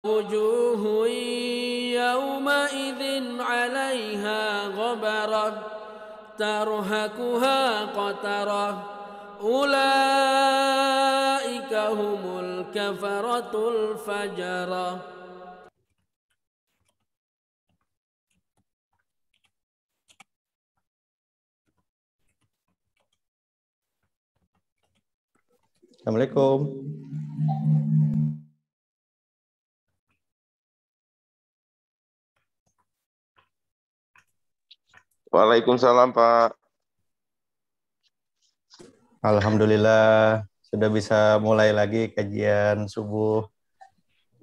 وجوه يومئذ عليها غبرة ترهقها قترة أولئك هم الكفرة الفجرة. Assalamualaikum. Waalaikumsalam, Pak. Alhamdulillah sudah bisa mulai lagi kajian subuh.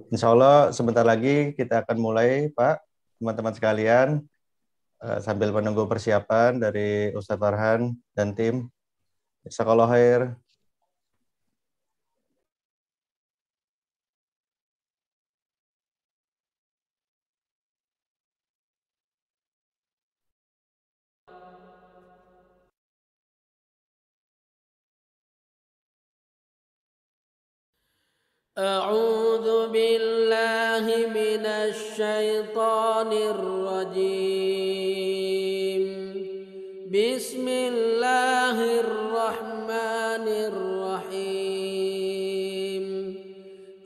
Insya Allah sebentar lagi kita akan mulai, Pak, teman-teman sekalian, sambil menunggu persiapan dari Ustadz Farhan dan tim. Jazakallahu khair. أعوذ بالله من الشيطان الرجيم. بسم الله الرحمن الرحيم.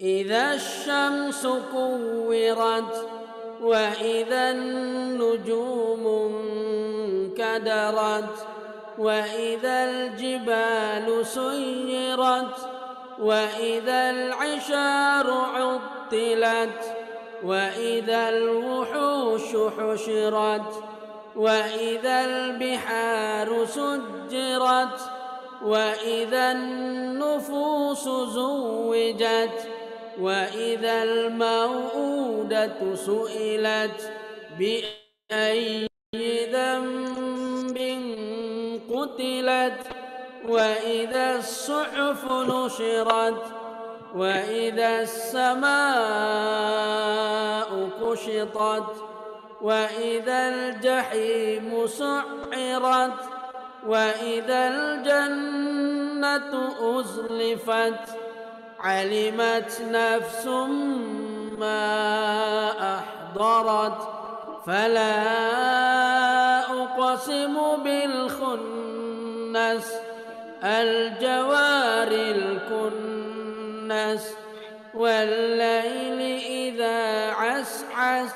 إذا الشمس كورت وإذا النجوم انكدرت وإذا الجبال سيرت وإذا العشار عطلت وإذا الوحوش حشرت وإذا البحار سجرت وإذا النفوس زوجت وإذا الموءودة سئلت بأي ذنب قتلت وإذا الصحف نشرت وإذا السماء كشطت وإذا الجحيم سعرت وإذا الجنة أزلفت علمت نفس ما أحضرت فلا أقسم بالخنس الجوار الكنس والليل إذا عسعس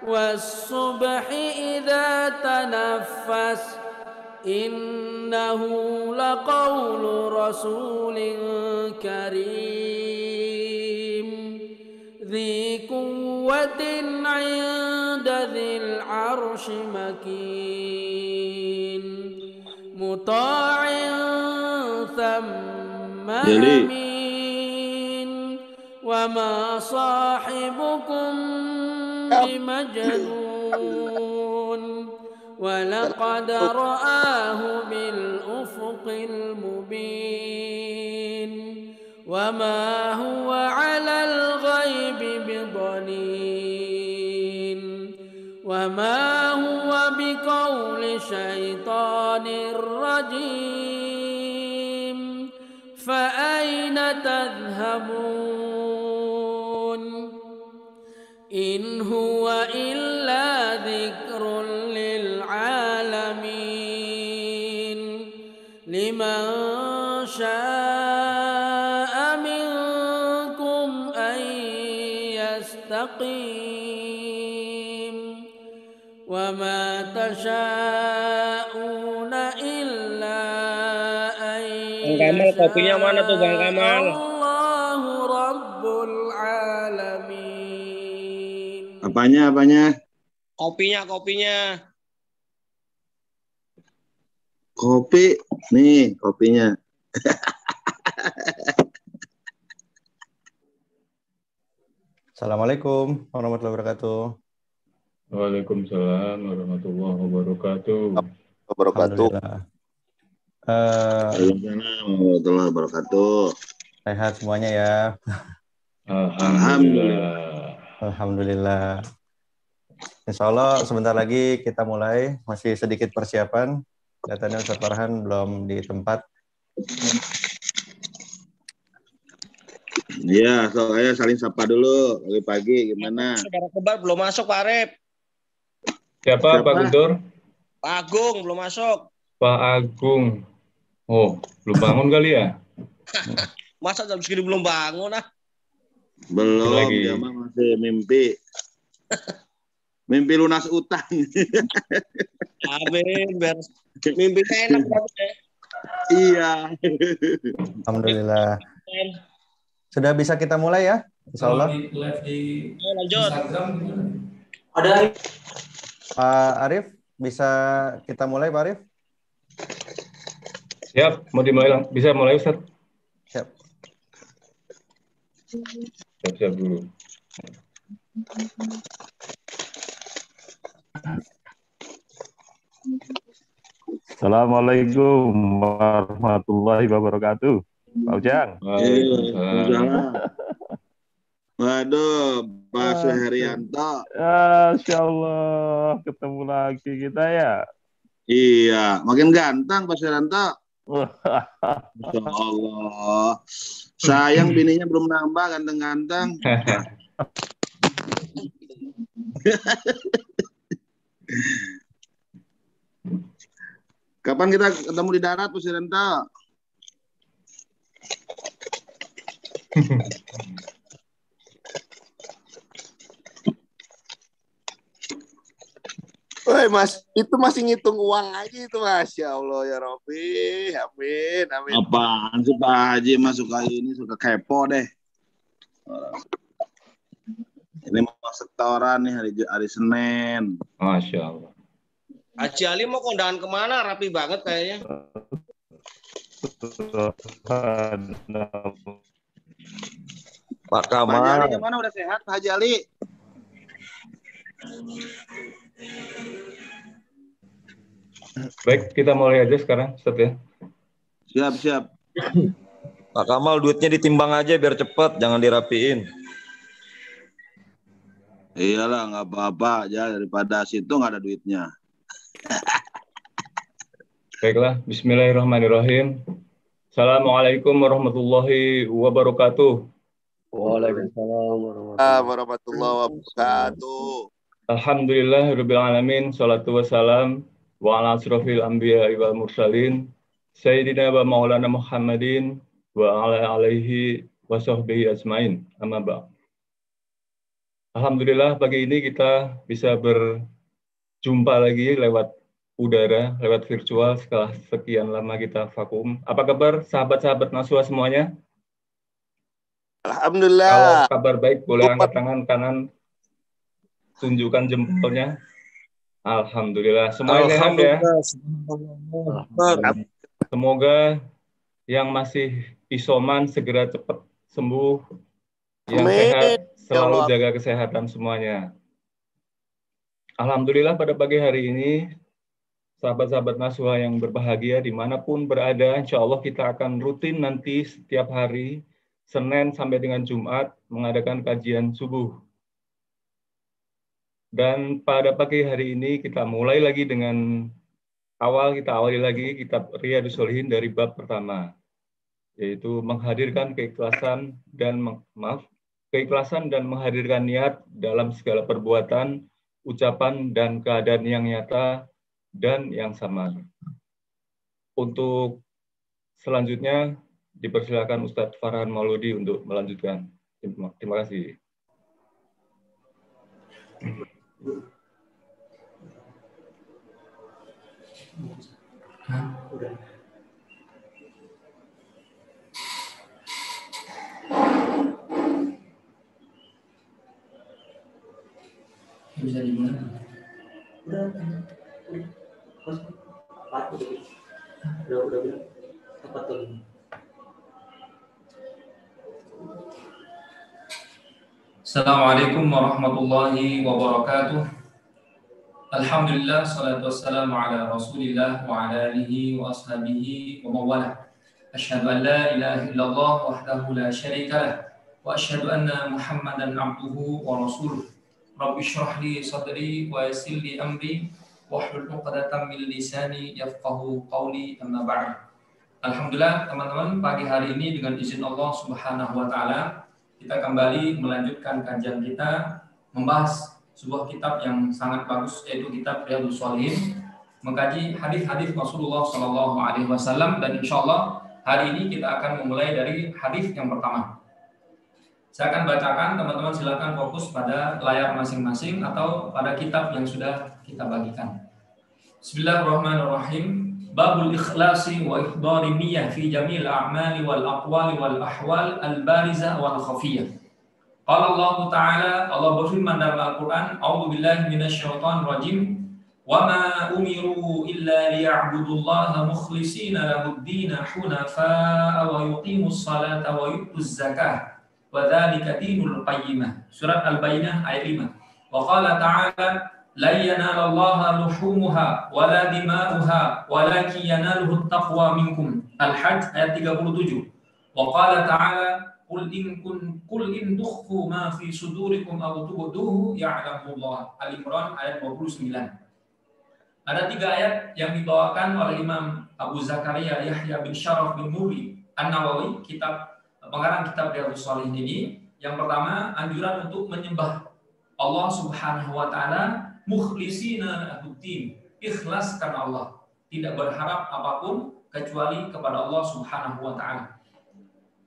والصبح إذا تنفس إنه لقول رسول كريم ذي قوة عند ذي العرش مكين مطاع ثم أمين وما صاحبكم بمجنون ولقد رآه بالأفق المبين وما هو على الغيب بضنين وما هو بقول شيطان رجيم فأين تذهبون إن هو إلا ذكر للعالمين لمن شاء منكم أن يستقيم وما تشاءون إلا أن Kamal, kopinya mana tuh Bang Kamal? الله رب العالمين. Apanya? Kopinya. Kopi. Nih, kopinya. Assalamualaikum warahmatullahi wabarakatuh. Waalaikumsalam warahmatullahi wabarakatuh. Alhamdulillah. Waalaikumsalam warahmatullahi wabarakatuh. Sehat semuanya ya. Alhamdulillah. Insya Allah sebentar lagi kita mulai. Masih sedikit persiapan. Kelihatannya Ustadz Farhan belum di tempat. Iya, soalnya saling sapa dulu pagi-pagi gimana? Saudara kembar belum masuk Pak Arif. Siapa, Pak Guntur? Pak Agung belum masuk. Pak Agung. Oh, belum bangun kali ya? Masa jam segini belum bangun ah? Belum, Lagi. dia mah masih mimpi. Mimpi lunas utang. Amin, biar mimpinya enak banget ya. Iya. Alhamdulillah. Sudah bisa kita mulai ya? Insya Allah. Ayo lanjut. Ada Pak Arif, bisa kita mulai Pak Arif? Siap, mau dimulai bisa mulai Ustaz? Siap. Siap dulu. Assalamualaikum warahmatullahi wabarakatuh. Pak Ujang. Waalaikumsalam. Waduh, Pak Suherianto. Masya Allah, ketemu lagi kita ya. Iya, makin ganteng Pak Suherianto. Masya Allah. Sayang bininya belum nambah ganteng-ganteng. Kapan kita ketemu di darat Pak Suherianto? Woi Mas, itu masih ngitung uang aja itu Mas. Ya Allah ya Rabbi, amin, amin. Apaan sih Pak Haji Mas suka ini, suka kepo deh. Ini mau setoran nih hari Senin. Masya Allah. Haji Ali mau kondangan kemana? Rapi banget kayaknya. Pak Pak Haji Ali Kamal. gimana, udah sehat Pak Haji Ali? Baik, kita mulai aja sekarang, Ustaz ya. Siap. Pak Kamal duitnya ditimbang aja biar cepet, jangan dirapiin. Iyalah, nggak apa-apa aja daripada situ nggak ada duitnya. Baiklah, bismillahirrahmanirrahim. Assalamualaikum warahmatullahi wabarakatuh. Waalaikumsalam Warahmatullahi wabarakatuh. Alhamdulillahirabbil alamin, salatu wassalam wa ala asrofil anbiya wal mursalin sayyidina wa maulana Muhammadin wa ala alihi wa sahbihi ajmain. Amma ba'd. Alhamdulillah pagi ini kita bisa berjumpa lagi lewat udara, lewat virtual setelah sekian lama kita vakum. Apa kabar sahabat-sahabat Naswa semuanya? Alhamdulillah. Kalau kabar baik boleh angkat tangan kanan, tunjukkan jempolnya. Alhamdulillah. Semuanya sehat ya. Semoga yang masih isoman segera cepat sembuh. Yang sehat selalu jaga kesehatan semuanya. Alhamdulillah pada pagi hari ini, sahabat-sahabat Naswa yang berbahagia dimanapun berada, insya Allah kita akan rutin nanti setiap hari, Senin sampai dengan Jumat, mengadakan kajian subuh. Dan pada pagi hari ini kita mulai lagi dengan kita awali lagi kitab Riyadhus Shalihin dari bab pertama, yaitu menghadirkan keikhlasan dan menghadirkan niat dalam segala perbuatan, ucapan dan keadaan yang nyata dan yang samar. Untuk selanjutnya dipersilakan Ustadz Farhan Mauludi untuk melanjutkan. Terima kasih. Bisa dimulai. Udah tepat tuh. Assalamualaikum warahmatullahi wabarakatuh. Alhamdulillah, salatu wassalamu ala rasulillah wa ala alihi wa ashabihi wa mawalah. Asyhadu an la ilaha illallah wahdahu la syarika lah wa asyhadu anna Muhammadan abduhu wa rasuluh. Rabbi shrah li sadri wa yassir li amri wahlul 'uqdatam min lisani yafqahu qawli, amma ba'd. Alhamdulillah teman-teman, pagi hari ini dengan izin Allah Subhanahu wa taala kita kembali melanjutkan kajian kita membahas sebuah kitab yang sangat bagus, yaitu kitab Riyadhus Shalihin, mengkaji hadis-hadis Rasulullah Shallallahu alaihi wasallam, dan insyaallah hari ini kita akan memulai dari hadis yang pertama. Saya akan bacakan, teman-teman silakan fokus pada layar masing-masing atau pada kitab yang sudah kita bagikan. Bismillahirrahmanirrahim. Babul ikhlasi wa ihdari niyyah fi jamil a'mali wal aqwali wal ahwal al barizah wal khafiyah. Qala Allah Ta'ala, Allah berfirman dalam Al-Qur'an, A'udzu billahi minasyaitonir rajim, wa ma umiru illa liya'budullaha mukhlishina lahud-din hunafa'a wa yuqimus salata wa yutuz zakah wa dzalika dinul qayyimah. Surat Al-Bayyinah ayat 5. Wa qala ta'ala, la yanalallaha luhumuha wala dima'uha walakin yanaluhu taqwa minkum. Al-Hajj ayat 37. Wa qala ta'ala qul in tukhfu ma fi sudurikum aw tubduhu ya'lamullah. Al-Imran ayat 29. Ada 3 ayat yang dibawakan oleh Imam Abu Zakaria Yahya bin Syaraf bin Murri An-Nawawi, pengarang kitab Riyadhus Shalihin ini. Yang pertama, anjuran untuk menyembah Allah Subhanahu wa taala mukhlisina lahud-din, ikhlas karena Allah, tidak berharap apapun kecuali kepada Allah Subhanahu wa taala.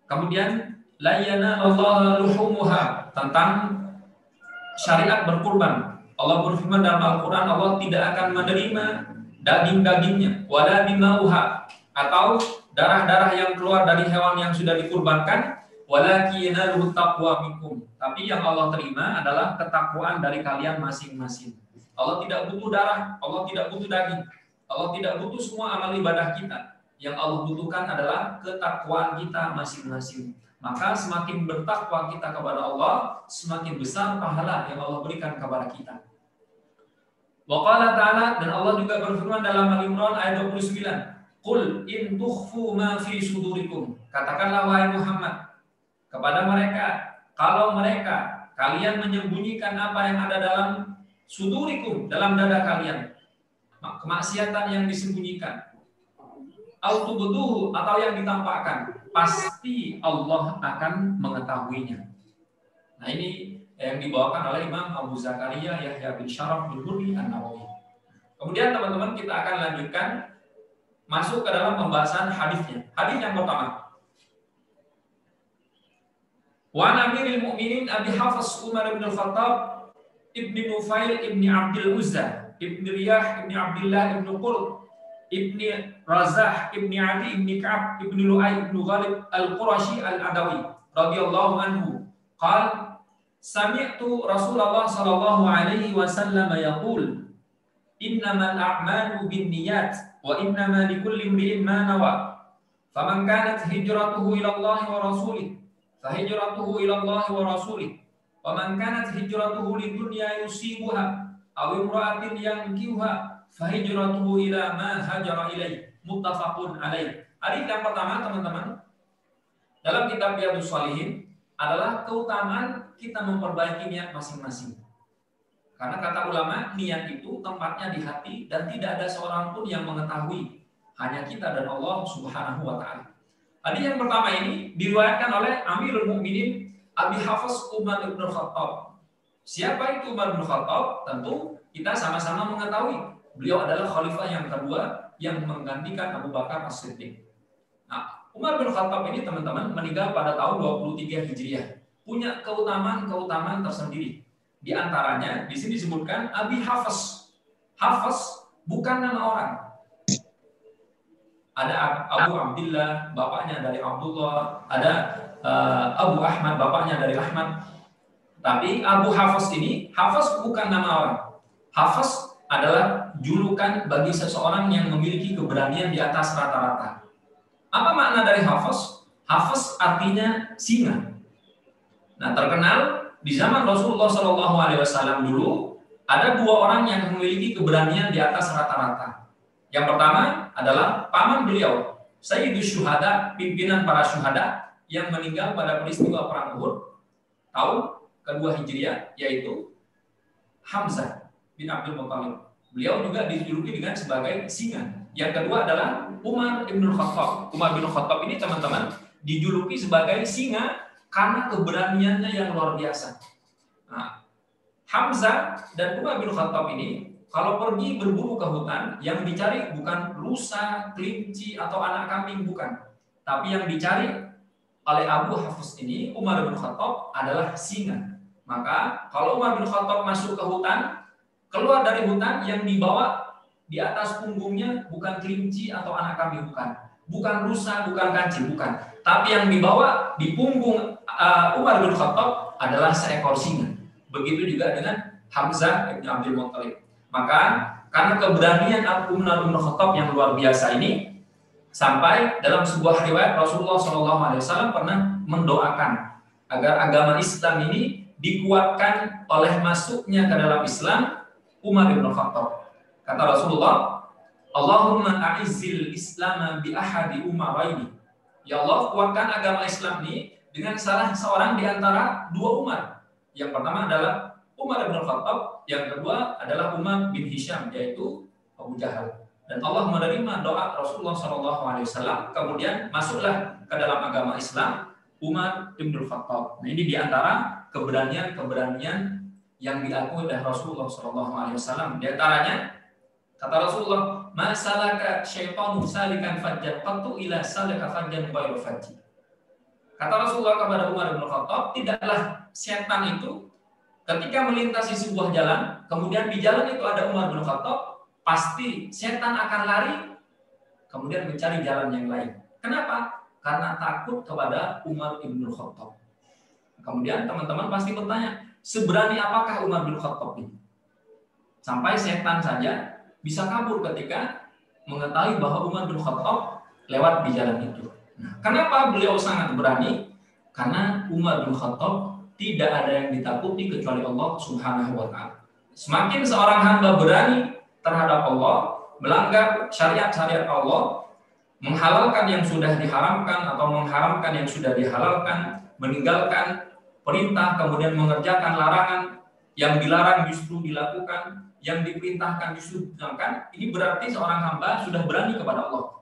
Kemudian la yanalallaha luhumuha, tentang syariat berkurban. Allah berfirman dalam Al-Qur'an, Allah tidak akan menerima daging-dagingnya, wala dimauha, atau darah-darah yang keluar dari hewan yang sudah dikurbankan, walakin yanaluhu taqwa minkum, tapi yang Allah terima adalah ketakwaan dari kalian masing-masing. Allah tidak butuh darah, Allah tidak butuh daging, Allah tidak butuh semua amal ibadah kita. Yang Allah butuhkan adalah ketakwaan kita masing-masing. Maka semakin bertakwa kita kepada Allah, semakin besar pahala yang Allah berikan kepada kita. Wa qala ta'ala, dan Allah juga berfirman dalam Al-Imran ayat 29. Qul in tukhfu ma fi sudurikum. Katakanlah wahai Muhammad kepada mereka, kalau mereka kalian menyembunyikan apa yang ada dalam sudurikum, dalam dada kalian, kemaksiatan yang disembunyikan, autubuduhu, atau yang ditampakkan, pasti Allah akan mengetahuinya. Nah, ini yang dibawakan oleh Imam Abu Zakaria Yahya bin Syaraf bin Murri An-Nawawi. Kemudian teman-teman kita akan lanjutkan masuk ke dalam pembahasan hadisnya. Hadis yang pertama, wa Amirul Mukminin Abi Hafs Umar bin Al-Khattab Ibni Nufail Ibni Abdul Uzza Ibni Riyah Ibni Abdullah Ibni Qurt Ibni Razah Ibni Adi Ibni Ka'ab Ibni Lu'ay Ibni Ghalib Al-Qurashi Al-Adawi radhiyallahu anhu qala sami'tu Rasulullah sallallahu alaihi wasallam yaqul innamal a'malu binniyat wa innama likulli imri'in ma nawa faman kanat hijratuhu ila Allah wa rasulih fa hijratuhu ila Allah wa rasulih wa man kanat hijratuhu lidunya yusibuha aw imra'atin yankihuha fa hijratuhu ila ma hajara ilaih. Muttafaqun alaih. Hadis yang pertama teman-teman dalam kitab Riyadhus Shalihin adalah keutamaan kita memperbaiki niat masing-masing. Karena kata ulama, niat itu tempatnya di hati dan tidak ada seorang pun yang mengetahui, hanya kita dan Allah Subhanahu wa taala. Hadis yang pertama ini diriwayatkan oleh Amirul Mukminin Abi Hafs Umar bin Khattab. Siapa itu Umar bin Khattab? Tentu kita sama-sama mengetahui. Beliau adalah khalifah yang kedua yang menggantikan Abu Bakar As-Siddiq. Nah, Umar bin Khattab ini teman-teman meninggal pada tahun 23 Hijriah. Punya keutamaan-keutamaan tersendiri. Di antaranya di sini disebutkan Abi Hafs. Hafs bukan nama orang. Ada Abu Abdullah, bapaknya dari Abdullah. Ada Abu Ahmad, bapaknya dari Ahmad. Tapi Abu Hafs ini, Hafs bukan nama orang. Hafs adalah julukan bagi seseorang yang memiliki keberanian di atas rata-rata. Apa makna dari Hafs? Hafs artinya singa. Nah, terkenal di zaman Rasulullah SAW dulu ada 2 orang yang memiliki keberanian di atas rata-rata. Yang pertama adalah paman beliau, Sayyidus Syuhada, pimpinan para syuhada yang meninggal pada peristiwa perang Uhud tahun kedua Hijriah, yaitu Hamzah bin Abdul Muttalib. Beliau juga dijuluki dengan sebagai singa. Yang kedua adalah Umar bin Khattab. Umar bin Khattab ini teman-teman dijuluki sebagai singa karena keberaniannya yang luar biasa. Nah, Hamzah dan Umar bin Khattab ini kalau pergi berburu ke hutan, yang dicari bukan rusa, kelinci, atau anak kambing, bukan. Tapi yang dicari oleh Abu Hafs ini, Umar bin Khattab, adalah singa. Maka kalau Umar bin Khattab masuk ke hutan, keluar dari hutan, yang dibawa di atas punggungnya bukan kelinci atau anak kambing, bukan. Bukan rusa, bukan kancing, bukan. Tapi yang dibawa di punggung Umar bin Khattab adalah seekor singa. Begitu juga dengan Hamzah bin Abdul Muttalib. Maka karena keberanian Umar bin Khattab yang luar biasa ini, sampai dalam sebuah riwayat Rasulullah SAW pernah mendoakan agar agama Islam ini dikuatkan oleh masuknya ke dalam Islam Umar bin Khattab. Kata Rasulullah, Allahumma a'izzil Islam bi ahadi umaraini. Ya Allah, kuatkan agama Islam ini dengan salah seorang di antara dua Umar. Yang pertama adalah Umar bin Khattab, yang kedua adalah Umar bin Hisham, yaitu Abu Jahal. Dan Allah menerima doa Rasulullah SAW. Kemudian masuklah ke dalam agama Islam Umar bin Khattab. Nah, ini diantara keberanian-keberanian yang diakui oleh Rasulullah SAW. Di antaranya kata Rasulullah, "Masalaka syaitanu salikan fajjan qattu ila salaka fajjan ghairu fajji." Kata Rasulullah kepada Umar bin Khattab, tidaklah setan itu ketika melintasi sebuah jalan, kemudian di jalan itu ada Umar bin Khattab, pasti setan akan lari, kemudian mencari jalan yang lain. Kenapa? Karena takut kepada Umar bin Khattab. Kemudian teman-teman pasti bertanya, seberani apakah Umar bin Khattab ini? Sampai setan saja bisa kabur ketika mengetahui bahwa Umar bin Khattab lewat di jalan itu. Nah, kenapa beliau sangat berani? Karena Umar bin Khattab tidak ada yang ditakuti kecuali Allah Subhanahu wa Ta'ala. Semakin seorang hamba berani terhadap Allah, melanggar syariat-syariat Allah, menghalalkan yang sudah diharamkan atau mengharamkan yang sudah dihalalkan, meninggalkan perintah kemudian mengerjakan larangan, yang dilarang justru dilakukan, yang diperintahkan justru dilakukan, ini berarti seorang hamba sudah berani kepada Allah.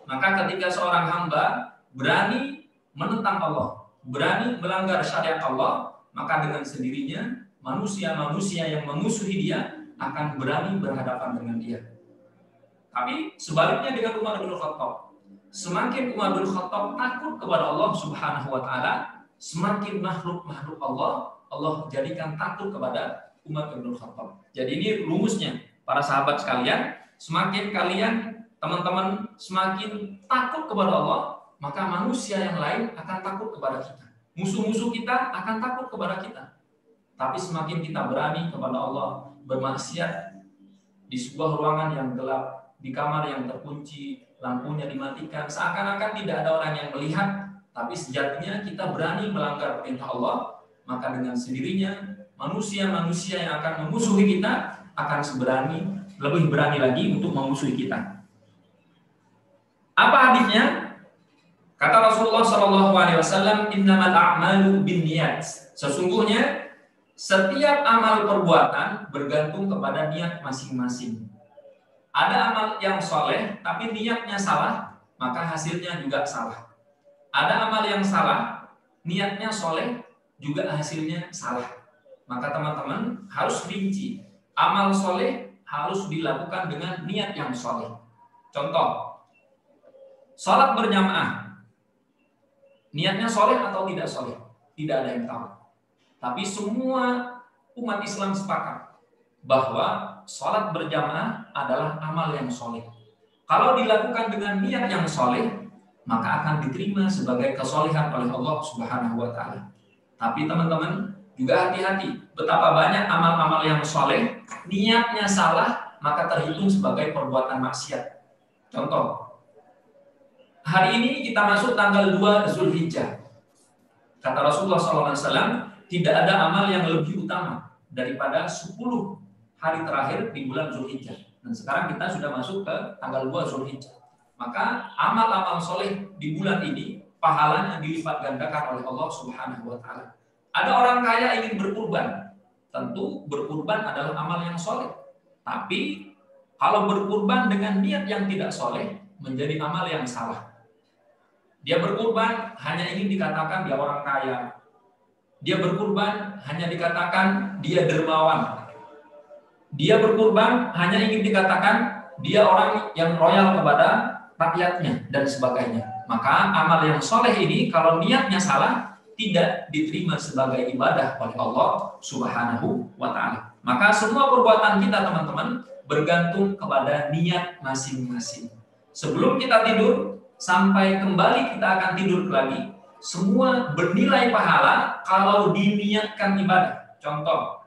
Maka ketika seorang hamba berani menentang Allah, berani melanggar syariat Allah, maka dengan sendirinya manusia-manusia yang memusuhi dia akan berani berhadapan dengan dia. Tapi sebaliknya dengan Umar bin Khattab, semakin Umar bin Khattab takut kepada Allah Subhanahu wa Ta'ala, semakin makhluk-makhluk Allah jadikan takut kepada Umar bin Khattab. Jadi ini rumusnya, para sahabat sekalian, semakin kalian teman-teman semakin takut kepada Allah, maka manusia yang lain akan takut kepada kita. Musuh-musuh kita akan takut kepada kita. Tapi semakin kita berani kepada Allah, bermaksiat di sebuah ruangan yang gelap, di kamar yang terkunci, lampunya dimatikan, seakan-akan tidak ada orang yang melihat, tapi sejatinya kita berani melanggar perintah Allah, maka dengan sendirinya manusia-manusia yang akan memusuhi kita akan lebih berani lagi untuk memusuhi kita. Apa hadisnya? Kata Rasulullah SAW, "Innamal a'malu binniyat." Sesungguhnya setiap amal perbuatan bergantung kepada niat masing-masing. Ada amal yang soleh, tapi niatnya salah, maka hasilnya juga salah. Ada amal yang salah, niatnya soleh, juga hasilnya salah. Maka teman-teman harus rinci. Amal soleh harus dilakukan dengan niat yang soleh. Contoh, sholat berjamaah. Niatnya soleh atau tidak soleh? Tidak ada yang tahu. Tapi semua umat Islam sepakat bahwa sholat berjamaah adalah amal yang soleh. Kalau dilakukan dengan niat yang soleh, maka akan diterima sebagai kesolehan oleh Allah Subhanahu wa Ta'ala. Tapi teman-teman juga hati-hati, betapa banyak amal-amal yang soleh, niatnya salah, maka terhitung sebagai perbuatan maksiat. Contoh, hari ini kita masuk tanggal 2 Zulhijjah. Kata Rasulullah SAW, tidak ada amal yang lebih utama daripada 10 hari terakhir di bulan Zulhijjah. Dan sekarang kita sudah masuk ke tanggal 2 Zulhijjah. Maka amal-amal soleh di bulan ini, pahalanya dilipat gandakan oleh Allah Subhanahu wa Ta'ala. Ada orang kaya ingin berkurban. Tentu berkurban adalah amal yang soleh. Tapi Kalau berkurban dengan niat yang tidak soleh, menjadi amal yang salah. Dia berkurban hanya ingin dikatakan dia orang kaya. Dia berkurban hanya dikatakan dia dermawan. Dia berkurban hanya ingin dikatakan dia orang yang loyal kepada rakyatnya dan sebagainya. Maka amal yang soleh ini kalau niatnya salah, tidak diterima sebagai ibadah oleh Allah Subhanahu wa Ta'ala. Maka semua perbuatan kita, teman-teman, bergantung kepada niat masing-masing. Sebelum kita tidur, sampai kembali kita akan tidur lagi, semua bernilai pahala kalau diniatkan ibadah. Contoh,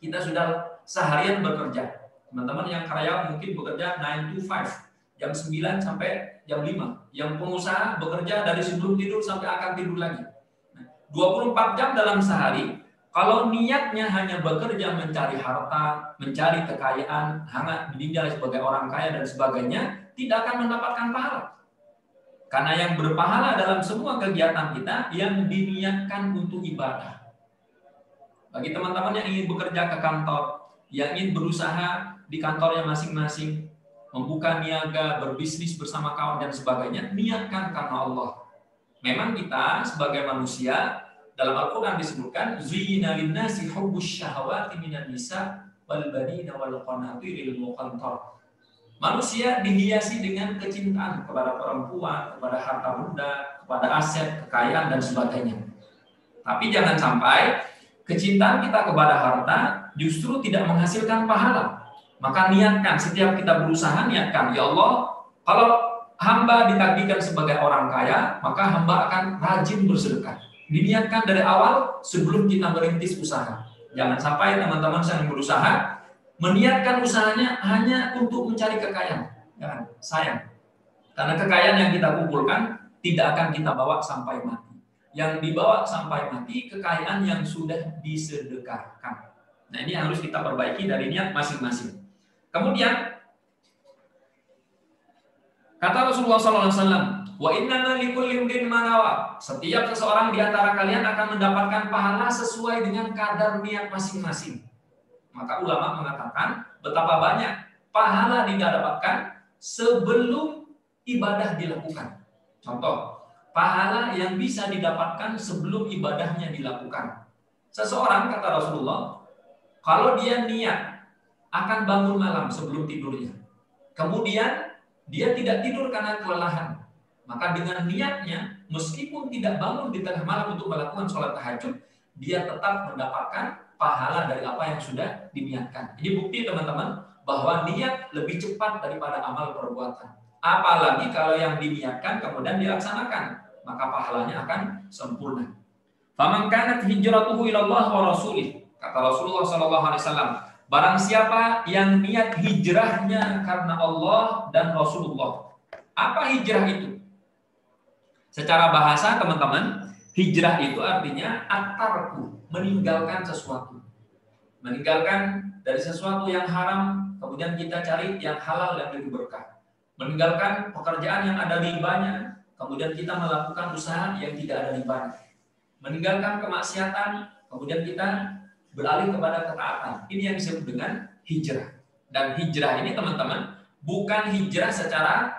kita sudah seharian bekerja. Teman-teman yang karyawan mungkin bekerja 9 to 5, jam 9 sampai jam 5. Yang pengusaha bekerja dari sebelum tidur sampai akan tidur lagi. 24 jam dalam sehari, kalau niatnya hanya bekerja mencari harta, mencari kekayaan, hanya dinilai sebagai orang kaya dan sebagainya, tidak akan mendapatkan pahala. Karena yang berpahala dalam semua kegiatan kita yang diniatkan untuk ibadah. Bagi teman-teman yang ingin bekerja ke kantor, yang ingin berusaha di kantornya masing-masing, membuka niaga, berbisnis bersama kawan dan sebagainya, niatkan karena Allah. Memang kita sebagai manusia, dalam Al-Quran disebutkan, zuyyina linnasi hubbus syahawati minan nisa wal banina wal qanatiril muqantar. Manusia dihiasi dengan kecintaan kepada perempuan, kepada harta benda, kepada aset, kekayaan dan sebagainya. Tapi jangan sampai kecintaan kita kepada harta justru tidak menghasilkan pahala. Maka niatkan, setiap kita berusaha niatkan, ya Allah, kalau hamba ditakdirkan sebagai orang kaya, maka hamba akan rajin bersedekah. Diniatkan dari awal sebelum kita merintis usaha. Jangan sampai teman-teman yang berusaha meniatkan usahanya hanya untuk mencari kekayaan. Jangan, sayang. Karena kekayaan yang kita kumpulkan tidak akan kita bawa sampai mati. Yang dibawa sampai mati kekayaan yang sudah disedekahkan. Nah, ini harus kita perbaiki dari niat masing-masing. Kemudian kata Rasulullah SAW, wa innama likulli imrin ma nawa. Setiap seseorang di antara kalian akan mendapatkan pahala sesuai dengan kadar niat masing-masing. Maka ulama mengatakan betapa banyak pahala didapatkan sebelum ibadah dilakukan. Contoh, pahala yang bisa didapatkan sebelum ibadahnya dilakukan. Seseorang, kata Rasulullah, kalau dia niat akan bangun malam sebelum tidurnya, kemudian dia tidak tidur karena kelelahan, maka dengan niatnya, meskipun tidak bangun di tengah malam untuk melakukan sholat tahajud, dia tetap mendapatkan pahala dari apa yang sudah diniatkan. Ini bukti, teman-teman, bahwa niat lebih cepat daripada amal perbuatan. Apalagi kalau yang diniatkan kemudian dilaksanakan, maka pahalanya akan sempurna. Faman kanat hijratuhu ilallah wa rasulih. Kata Rasulullah SAW, barang siapa yang niat hijrahnya karena Allah dan Rasulullah. Apa hijrah itu? Secara bahasa, teman-teman, hijrah itu artinya at-tarku, meninggalkan sesuatu. Meninggalkan dari sesuatu yang haram, kemudian kita cari yang halal yang lebih berkah. Meninggalkan pekerjaan yang ada ribanya, kemudian kita melakukan usaha yang tidak ada ribanya. Meninggalkan kemaksiatan, kemudian kita beralih kepada ketaatan. Ini yang disebut dengan hijrah. Dan hijrah ini, teman-teman, bukan hijrah secara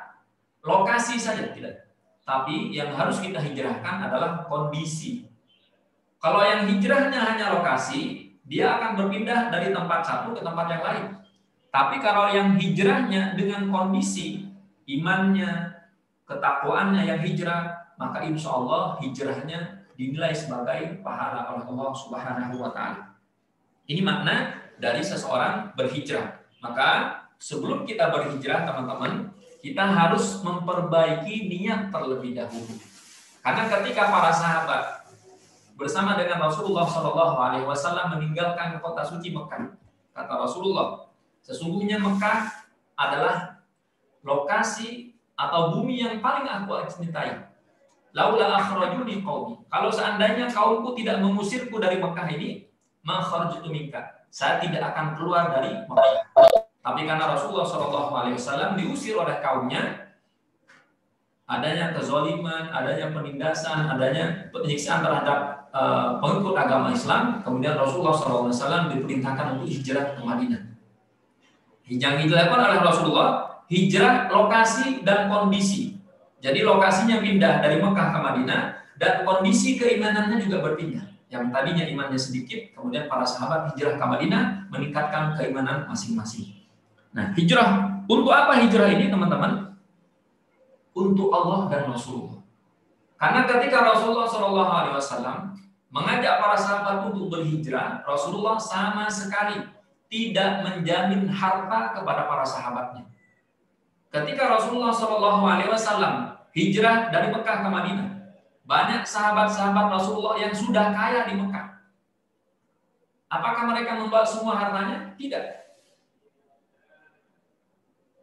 lokasi saja, tidak. Tapi yang harus kita hijrahkan adalah kondisi. Kalau yang hijrahnya hanya lokasi, dia akan berpindah dari tempat satu ke tempat yang lain. Tapi kalau yang hijrahnya dengan kondisi, imannya, ketakwaannya yang hijrah, maka insya Allah hijrahnya dinilai sebagai pahala oleh Allah Subhanahu wa Ta'ala. Ini makna dari seseorang berhijrah. Maka sebelum kita berhijrah, teman-teman, kita harus memperbaiki niat terlebih dahulu. Karena ketika para sahabat bersama dengan Rasulullah SAW meninggalkan kota suci Mekah, kata Rasulullah, sesungguhnya Mekah adalah lokasi atau bumi yang paling aku cintai. Laula akhrajuni qaumi. Kalau seandainya kaumku tidak mengusirku dari Mekah ini, ma kharajtu minka. Saya tidak akan keluar dari Mekah. Tapi karena Rasulullah SAW diusir oleh kaumnya, adanya kezaliman, adanya penindasan, adanya penyiksaan terhadap pengikut agama Islam, kemudian Rasulullah SAW diperintahkan untuk hijrah ke Madinah. Yang dilakukan oleh Rasulullah, hijrah lokasi dan kondisi. Jadi lokasinya pindah dari Mekah ke Madinah dan kondisi keimanannya juga berpindah. Yang tadinya imannya sedikit, kemudian para sahabat hijrah ke Madinah meningkatkan keimanan masing-masing. Nah, hijrah, untuk apa hijrah ini teman-teman? Untuk Allah dan Rasulullah. Karena ketika Rasulullah SAW mengajak para sahabat untuk berhijrah, Rasulullah sama sekali tidak menjamin harta kepada para sahabatnya. Ketika Rasulullah SAW hijrah dari Mekah ke Madinah, banyak sahabat-sahabat Rasulullah yang sudah kaya di Mekah. Apakah mereka membawa semua hartanya? Tidak.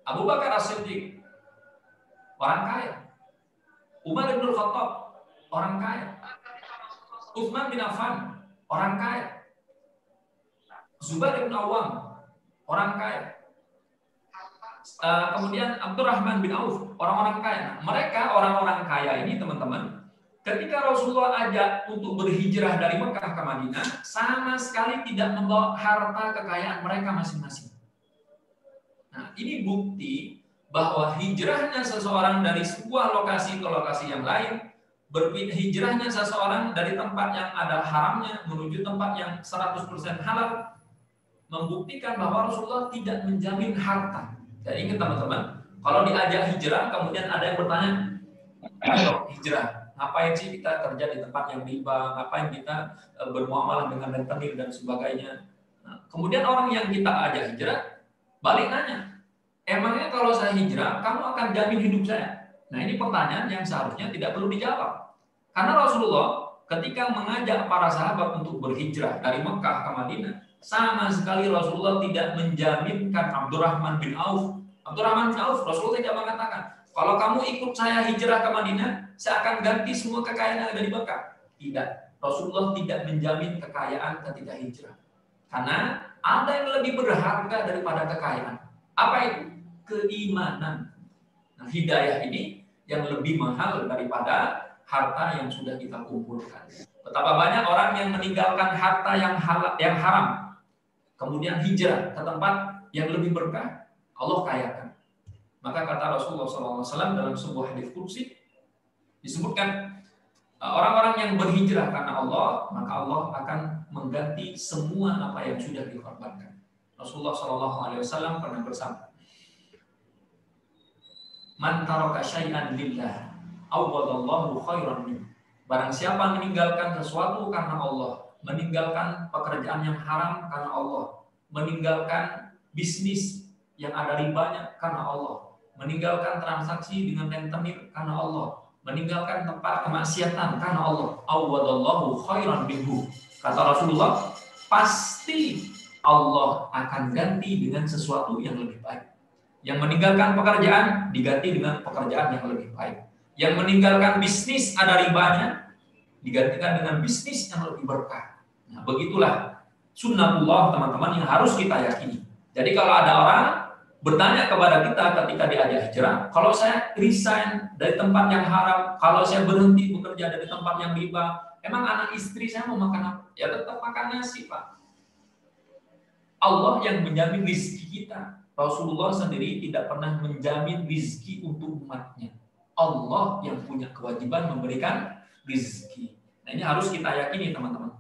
Abu Bakar As-Siddiq, orang kaya. Umar bin Khattab, orang kaya. Utsman bin Affan, orang kaya. Zubair bin Awam, orang kaya. Kemudian Abdurrahman bin Auf, orang-orang kaya. Mereka orang-orang kaya ini teman-teman, ketika Rasulullah ajak untuk berhijrah dari Mekah ke Madinah, sama sekali tidak membawa harta kekayaan mereka masing-masing. Nah, ini bukti bahwa hijrahnya seseorang dari sebuah lokasi ke lokasi yang lain, hijrahnya seseorang dari tempat yang ada haramnya menuju tempat yang 100% halal, membuktikan bahwa Rasulullah tidak menjamin harta. Jadi ingat teman-teman, kalau diajak hijrah, kemudian ada yang bertanya, ayo hijrah, ngapain sih kita kerja di tempat yang riba, ngapain kita bermuamalah dengan rentenir dan sebagainya. Nah, kemudian orang yang kita ajak hijrah, balik nanya, emangnya kalau saya hijrah, kamu akan jamin hidup saya? Nah, ini pertanyaan yang seharusnya tidak perlu dijawab. Karena Rasulullah ketika mengajak para sahabat untuk berhijrah dari Mekah ke Madinah, sama sekali Rasulullah tidak menjaminkan Abdurrahman bin Auf. Abdurrahman bin Auf, Rasulullah tidak mengatakan, kalau kamu ikut saya hijrah ke Madinah, saya akan ganti semua kekayaan yang ada di Mekah. Tidak. Rasulullah tidak menjamin kekayaan ketika hijrah. Karena ada yang lebih berharga daripada kekayaan. Apa itu? Keimanan. Nah, hidayah ini yang lebih mahal daripada harta yang sudah kita kumpulkan. Betapa banyak orang yang meninggalkan harta yang haram, kemudian hijrah ke tempat yang lebih berkah, Allah kayakan. Maka kata Rasulullah SAW dalam sebuah hadits qudsi disebutkan, orang-orang yang berhijrah karena Allah, maka Allah akan mengganti semua apa yang sudah dikorbankan. Rasulullah SAW pernah bersabda, "Man taraka syai'an lillah, awwadallahu khairan min." Barang siapa meninggalkan sesuatu karena Allah, meninggalkan pekerjaan yang haram karena Allah, meninggalkan bisnis yang ada ribanya karena Allah, meninggalkan transaksi dengan rentenir karena Allah, meninggalkan tempat kemaksiatan karena Allah, awwadallahu khairan minhu. Kata Rasulullah, pasti Allah akan ganti dengan sesuatu yang lebih baik. Yang meninggalkan pekerjaan diganti dengan pekerjaan yang lebih baik. Yang meninggalkan bisnis ada ribanya digantikan dengan bisnis yang lebih berkah. Nah, begitulah sunnatullah teman-teman yang harus kita yakini. Jadi kalau ada orang bertanya kepada kita ketika diajak hijrah, kalau saya resign dari tempat yang haram, kalau saya berhenti bekerja dari tempat yang riba, emang anak istri saya mau makan apa? Ya tetap makan nasi, Pak. Allah yang menjamin rezeki kita. Rasulullah sendiri tidak pernah menjamin rezeki untuk umatnya. Allah yang punya kewajiban memberikan rezeki. Nah, ini harus kita yakini teman-teman.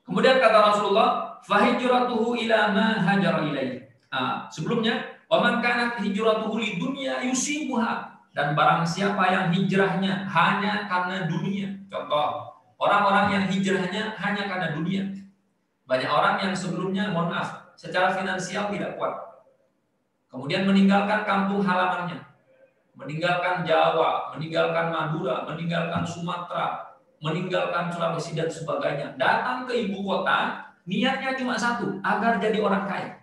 Kemudian kata Rasulullah, "Fahijratuhu ila ma hajara ilaihi." Sebelumnya, "Wa man kanat hijratuhu lidunya yusibuha." Dan barang siapa yang hijrahnya hanya karena dunia. Contoh, orang-orang yang hijrahnya hanya karena dunia. Banyak orang yang sebelumnya, mohon maaf, secara finansial tidak kuat. Kemudian meninggalkan kampung halamannya. Meninggalkan Jawa, meninggalkan Madura, meninggalkan Sumatera, meninggalkan Sulawesi dan sebagainya. Datang ke ibu kota, niatnya cuma satu, agar jadi orang kaya.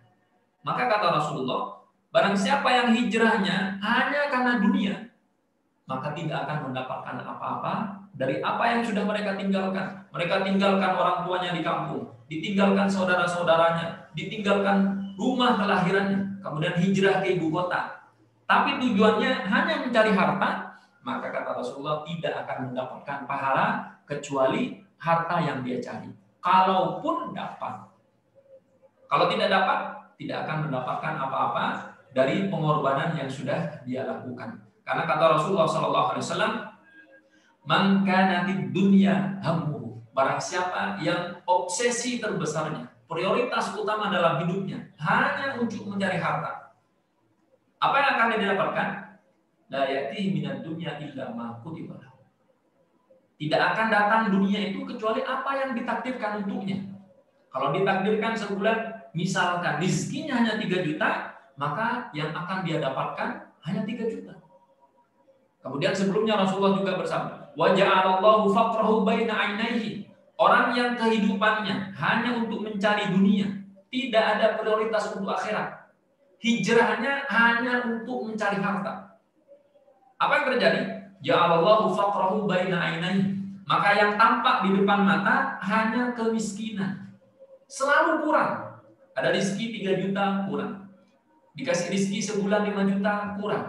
Maka kata Rasulullah, barang siapa yang hijrahnya hanya karena dunia, maka tidak akan mendapatkan apa-apa dari apa yang sudah mereka tinggalkan. Mereka tinggalkan orang tuanya di kampung, ditinggalkan saudara-saudaranya, ditinggalkan rumah kelahirannya, kemudian hijrah ke ibu kota. Tapi tujuannya hanya mencari harta, maka kata Rasulullah tidak akan mendapatkan pahala kecuali harta yang dia cari. Kalaupun dapat. Kalau tidak dapat, tidak akan mendapatkan apa-apa dari pengorbanan yang sudah dia lakukan. Karena kata Rasulullah SAW, "Man kana fid dunya hammuhu." Barang siapa yang obsesi terbesarnya, prioritas utama dalam hidupnya hanya untuk mencari harta, apa yang akan dia dapatkan? La ya'tihi minad dunya illa ma kutiba lahu. Tidak akan datang dunia itu kecuali apa yang ditakdirkan untuknya. Kalau ditakdirkan sebulan, misalkan rizkinya hanya 3 juta, maka yang akan dia dapatkan hanya 3 juta. Kemudian sebelumnya Rasulullah juga bersabda, "Wa ja'alallahu faqrahu baina 'ainaihi." Orang yang kehidupannya hanya untuk mencari dunia, tidak ada prioritas untuk akhirat. Hijrahnya hanya untuk mencari harta. Apa yang terjadi? Ja'alallahu faqrahu baina 'ainaihi. Maka yang tampak di depan mata hanya kemiskinan. Selalu kurang. Ada rezeki 3 juta, kurang. Dikasih rezeki sebulan 5 juta, kurang.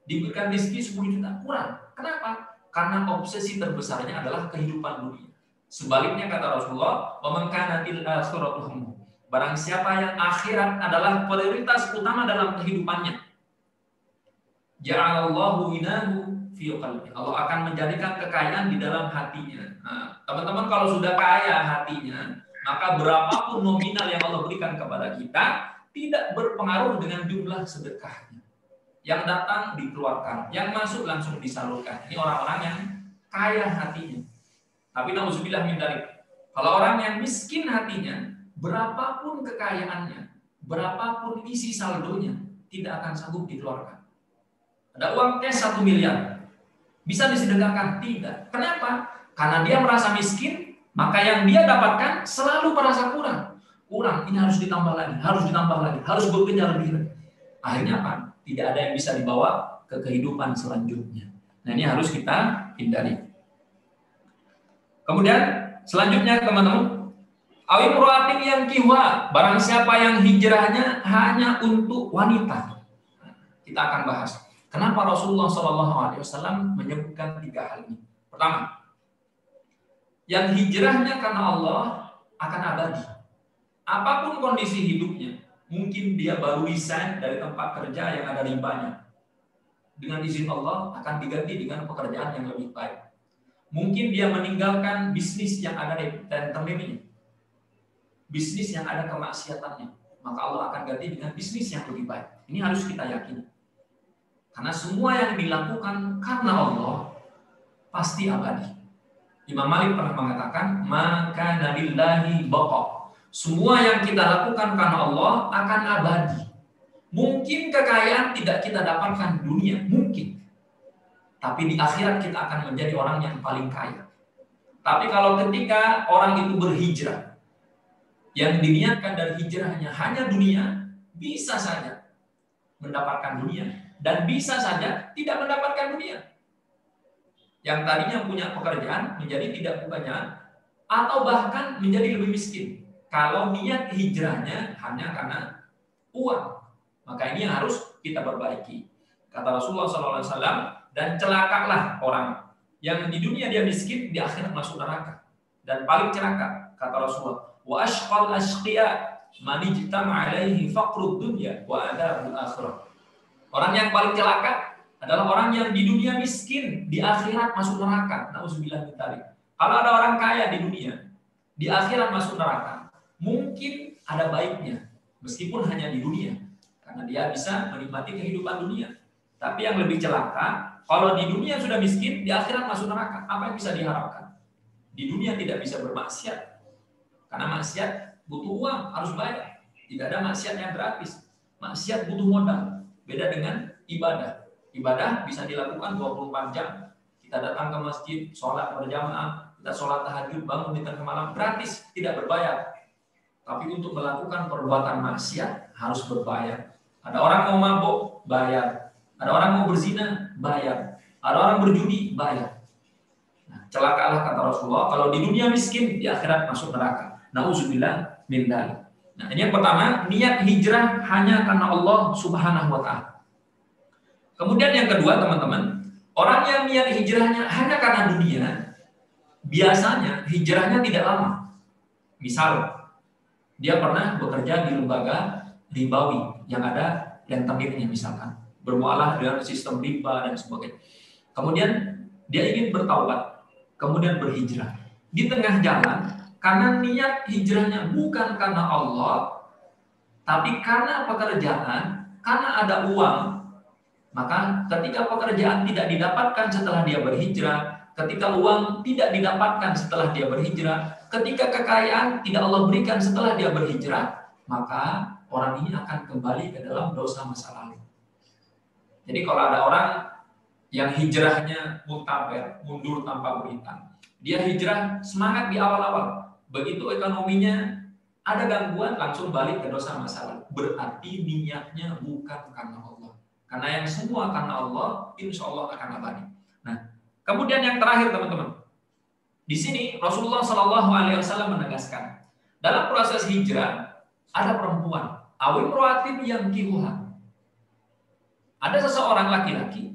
Diberikan rezeki 10 juta, kurang. Kenapa? Karena obsesi terbesarnya adalah kehidupan dunia. Sebaliknya kata Rasulullah, "Wa man kana fil akhirati hammuh." Barang siapa yang akhirat adalah prioritas utama dalam kehidupannya, ja'alallahu ghinahu fi qalbi. Allah akan menjadikan kekayaan di dalam hatinya. Nah, teman-teman kalau sudah kaya hatinya, maka berapapun nominal yang Allah berikan kepada kita tidak berpengaruh dengan jumlah sedekahnya. Yang datang dikeluarkan, yang masuk langsung disalurkan. Ini orang-orang yang kaya hatinya. Tapi nauzubillah min dzalik. Kalau orang yang miskin hatinya, berapapun kekayaannya, berapapun isi saldonya, tidak akan sanggup dikeluarkan. Ada uang cash 1 miliar, bisa disedekahkan? Tidak. Kenapa? Karena dia merasa miskin, maka yang dia dapatkan selalu merasa kurang. Kurang, ini harus ditambah lagi, harus bekerja lebih lagi. Akhirnya apa? Tidak ada yang bisa dibawa ke kehidupan selanjutnya. Nah, ini harus kita hindari. Kemudian selanjutnya teman-teman, awim ruatin yang kiwa, barang siapa yang hijrahnya hanya untuk wanita. Kita akan bahas kenapa Rasulullah SAW menyebutkan 3 hal ini. Pertama, yang hijrahnya karena Allah akan abadi. Apapun kondisi hidupnya, mungkin dia baru resign dari tempat kerja yang ada ribanya. Dengan izin Allah akan diganti dengan pekerjaan yang lebih baik. Mungkin dia meninggalkan bisnis yang ada di tentemnya, bisnis yang ada kemaksiatannya, maka Allah akan ganti dengan bisnis yang lebih baik. Ini harus kita yakini. Karena semua yang dilakukan karena Allah pasti abadi. Imam Malik pernah mengatakan, "Maka nabillahi baqa." Semua yang kita lakukan karena Allah akan abadi. Mungkin kekayaan tidak kita dapatkan dunia, mungkin. Tapi di akhirat kita akan menjadi orang yang paling kaya. Tapi kalau ketika orang itu berhijrah, yang diniatkan dari hijrahnya hanya dunia, bisa saja mendapatkan dunia. Dan bisa saja tidak mendapatkan dunia. Yang tadinya punya pekerjaan menjadi tidak punya, atau bahkan menjadi lebih miskin. Kalau niat hijrahnya hanya karena uang, maka ini yang harus kita perbaiki. Kata Rasulullah SAW, dan celakalah orang yang di dunia dia miskin, di akhirat masuk neraka. Dan paling celaka, kata Rasulullah, wa ashqal ashqiya man ijtama alaihi faqrud dunya wa adabul akhirah. Orang yang paling celaka adalah orang yang di dunia miskin, di akhirat masuk neraka. Nauzubillah min dzalik. Kalau ada orang kaya di dunia, di akhirat masuk neraka, mungkin ada baiknya, meskipun hanya di dunia, karena dia bisa menikmati kehidupan dunia. Tapi yang lebih celaka, kalau di dunia sudah miskin, di akhirat masuk neraka. Apa yang bisa diharapkan? Di dunia tidak bisa bermaksiat. Karena maksiat butuh uang, harus bayar. Tidak ada maksiat yang gratis. Maksiat butuh modal. Beda dengan ibadah. Ibadah bisa dilakukan 24 jam. Kita datang ke masjid, sholat berjamaah, kita sholat tahajud, bangun di tengah malam, gratis, tidak berbayar. Tapi untuk melakukan perbuatan maksiat, harus berbayar. Ada orang mau mabuk, bayar. Ada orang mau berzina, bayar. Ada orang berjudi, bayar. Nah, celakalah kata Rasulullah, kalau di dunia miskin, di akhirat masuk neraka. Nauzubillah min dzalik. Nah, ini yang pertama, niat hijrah hanya karena Allah Subhanahu wa taala. Kemudian yang kedua, teman-teman, orang yang niat hijrahnya hanya karena dunia, biasanya hijrahnya tidak lama. Misal, dia pernah bekerja di lembaga ribawi yang ada rentenirnya misalkan, bermuamalah dengan sistem riba dan sebagainya. Kemudian dia ingin bertaubat, kemudian berhijrah. Di tengah jalan, karena niat hijrahnya bukan karena Allah, tapi karena pekerjaan, karena ada uang, maka ketika pekerjaan tidak didapatkan setelah dia berhijrah, ketika uang tidak didapatkan setelah dia berhijrah, ketika kekayaan tidak Allah berikan setelah dia berhijrah, maka orang ini akan kembali ke dalam dosa masa lalu. Jadi kalau ada orang yang hijrahnya mutaber, mundur tanpa berhutang, dia hijrah semangat di awal-awal, begitu ekonominya ada gangguan langsung balik ke dosa masa lalu. Berarti niatnya bukan karena Allah. Karena yang semua karena Allah, insya Allah akan abadi. Nah, kemudian yang terakhir teman-teman, di sini Rasulullah SAW menegaskan dalam proses hijrah ada perempuan, awim roatin yang kihuha. Ada seseorang laki-laki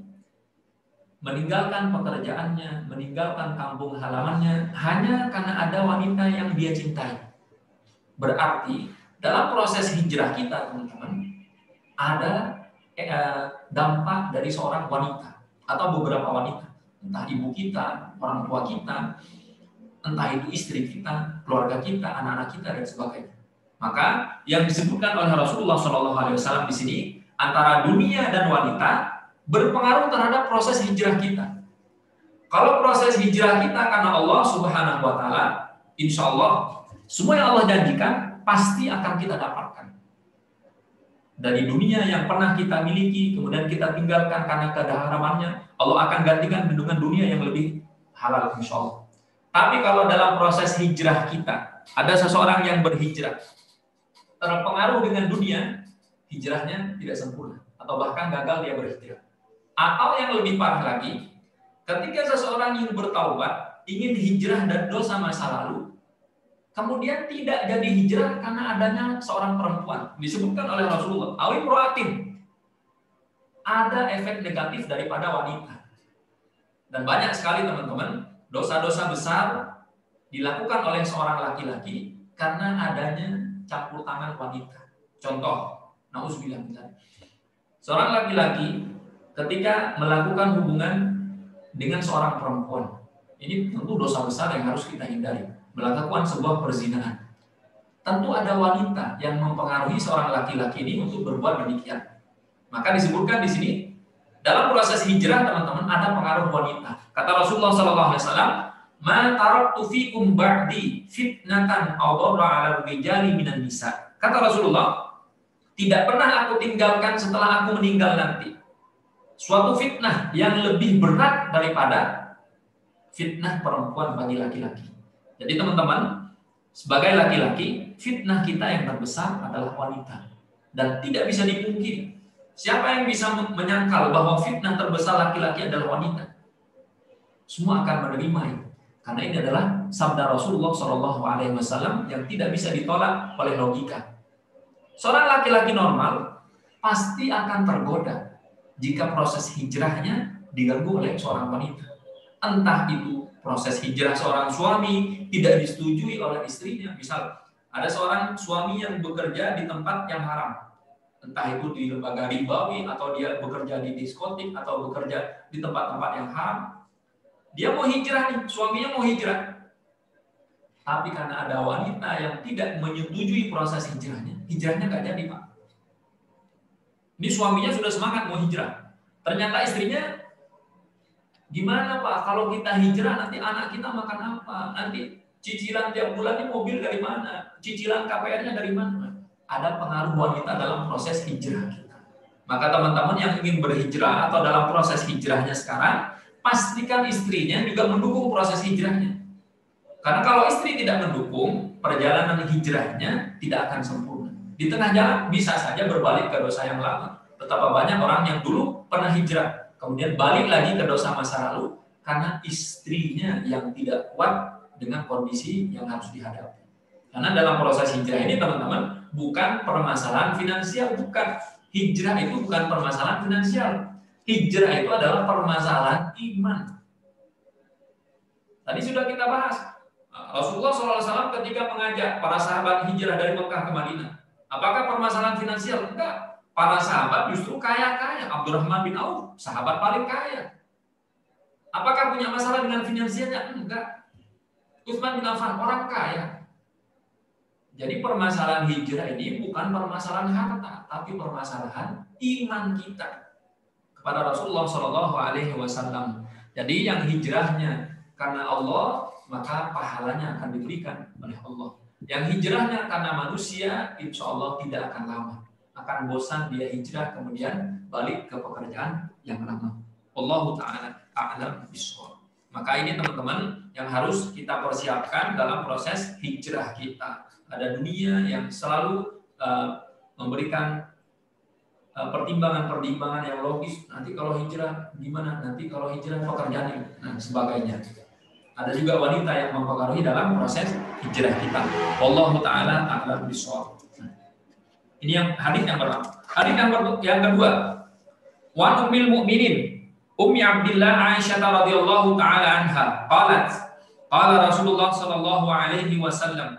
meninggalkan pekerjaannya, meninggalkan kampung halamannya hanya karena ada wanita yang dia cintai. Berarti dalam proses hijrah kita teman-teman ada dampak dari seorang wanita atau beberapa wanita, entah ibu kita, orang tua kita, entah itu istri kita, keluarga kita, anak-anak kita dan sebagainya. Maka yang disebutkan oleh Rasulullah SAW di sini antara dunia dan wanita berpengaruh terhadap proses hijrah kita. Kalau proses hijrah kita karena Allah Subhanahu Wa Taala, insya Allah semua yang Allah janjikan pasti akan kita dapatkan. Dari dunia yang pernah kita miliki, kemudian kita tinggalkan karena keharamannya, Allah akan gantikan dengan dunia yang lebih halal insya Allah. Tapi kalau dalam proses hijrah kita, ada seseorang yang berhijrah, terpengaruh dengan dunia, hijrahnya tidak sempurna, atau bahkan gagal dia berhijrah. Atau yang lebih parah lagi, ketika seseorang yang bertaubat, ingin hijrah dari dosa masa lalu, kemudian tidak jadi hijrah karena adanya seorang perempuan. Disebutkan oleh Rasulullah, awi proatin. Ada efek negatif daripada wanita. Dan banyak sekali teman-teman, dosa-dosa besar dilakukan oleh seorang laki-laki karena adanya campur tangan wanita. Contoh, na'udzubillah, seorang laki-laki ketika melakukan hubungan dengan seorang perempuan, ini tentu dosa besar yang harus kita hindari. Melakukan sebuah perzinahan. Tentu ada wanita yang mempengaruhi seorang laki-laki ini untuk berbuat demikian. Maka disebutkan di sini dalam proses hijrah teman-teman ada pengaruh wanita. Kata Rasulullah SAW, "Ma taraktu fikum ba'di fitnatan adharra 'alal rijali minan nisa." Kata Rasulullah, tidak pernah aku tinggalkan setelah aku meninggal nanti suatu fitnah yang lebih berat daripada fitnah perempuan bagi laki-laki. Jadi teman-teman, sebagai laki-laki, fitnah kita yang terbesar adalah wanita. Dan tidak bisa dipungkiri. Siapa yang bisa menyangkal bahwa fitnah terbesar laki-laki adalah wanita? Semua akan menerima itu. Karena ini adalah sabda Rasulullah SAW yang tidak bisa ditolak oleh logika. Seorang laki-laki normal pasti akan tergoda jika proses hijrahnya diganggu oleh seorang wanita. Entah itu proses hijrah seorang suami tidak disetujui oleh istrinya. Misal, ada seorang suami yang bekerja di tempat yang haram. Entah itu di lembaga ribawi, atau dia bekerja di diskotik, atau bekerja di tempat-tempat yang haram. Dia mau hijrah nih, suaminya mau hijrah. Tapi karena ada wanita yang tidak menyetujui proses hijrahnya nggak jadi, Pak. Ini suaminya sudah semangat mau hijrah. Ternyata istrinya, gimana Pak, kalau kita hijrah nanti anak kita makan apa? Nanti cicilan tiap bulannya mobil dari mana? Cicilan KPR-nya dari mana? Ada pengaruh wanita dalam proses hijrah kita. Maka teman-teman yang ingin berhijrah atau dalam proses hijrahnya sekarang, pastikan istrinya juga mendukung proses hijrahnya. Karena kalau istri tidak mendukung, perjalanan hijrahnya tidak akan sempurna. Di tengah jalan bisa saja berbalik ke dosa yang lama. Betapa banyak orang yang dulu pernah hijrah, kemudian balik lagi ke dosa masa lalu karena istrinya yang tidak kuat dengan kondisi yang harus dihadapi. Karena dalam proses hijrah ini teman-teman bukan permasalahan finansial, bukan. Hijrah itu bukan permasalahan finansial. Hijrah itu adalah permasalahan iman. Tadi sudah kita bahas. Rasulullah SAW ketika mengajak para sahabat hijrah dari Mekah ke Madinah, Apakah permasalahan finansial? Enggak. Para sahabat justru kaya-kaya. Abdurrahman bin Auf, sahabat paling kaya. Apakah punya masalah dengan finansialnya? Enggak. Utsman bin Affan, orang kaya. Jadi permasalahan hijrah ini bukan permasalahan harta, tapi permasalahan iman kita kepada Rasulullah SAW. Jadi yang hijrahnya karena Allah, maka pahalanya akan diberikan oleh Allah. Yang hijrahnya karena manusia, insya Allah tidak akan lama. Akan bosan dia hijrah, kemudian balik ke pekerjaan yang lama. Allahu ta'ala a'lam bishawab. Maka ini teman-teman yang harus kita persiapkan dalam proses hijrah kita. Ada dunia yang selalu memberikan pertimbangan-pertimbangan yang logis. Nanti kalau hijrah gimana? Nanti kalau hijrah pekerjaan dan sebagainya. Ada juga wanita yang mempengaruhi dalam proses hijrah kita. Wallahu ta'ala a'lam bishawab. Ini yang hadis yang pertama. Hadis yang kedua. Wa ummil mu'minin Ummi Abdillah Aisyah radhiyallahu ta'ala anha qalat qala Rasulullah sallallahu alaihi wasallam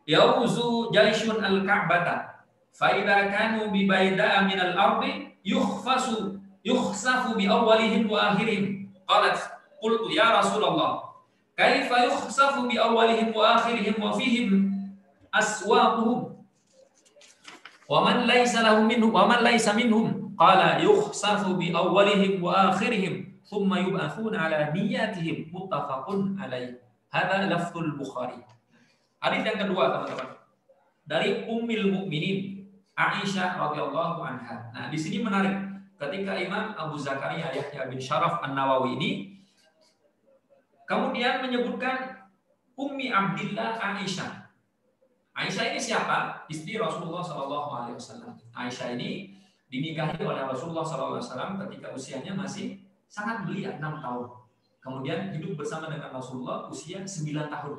yauzu jaisyun al-Ka'bata fa idza kanu bi bayda'a min al-ardi yukhsafu bi awwalihim wa akhirihim qalat qultu ya Rasulullah kaifa yukhsafu bi awwalihim wa akhirihim wa fihim aswaquhum wa man laysa lahum minhum wa man laysa minhum qala yukhsafu bi awwalihim wa akhirihim thumma yub'athuna ala niyyatihim muttafaqun alaih. Hadza lafzul Bukhari. Hadis yang kedua teman-teman dari Ummul Mukminin Aisyah radhiyallahu anha. Nah, di sini menarik ketika Imam Abu Zakaria Yahya bin Syaraf An-Nawawi ini kemudian menyebutkan Ummi Abdillah Aisyah. Aisyah ini siapa? Istri Rasulullah SAW. Aisyah ini dinikahi oleh Rasulullah SAW ketika usianya masih sangat belia, 6 tahun. Kemudian hidup bersama dengan Rasulullah usia 9 tahun.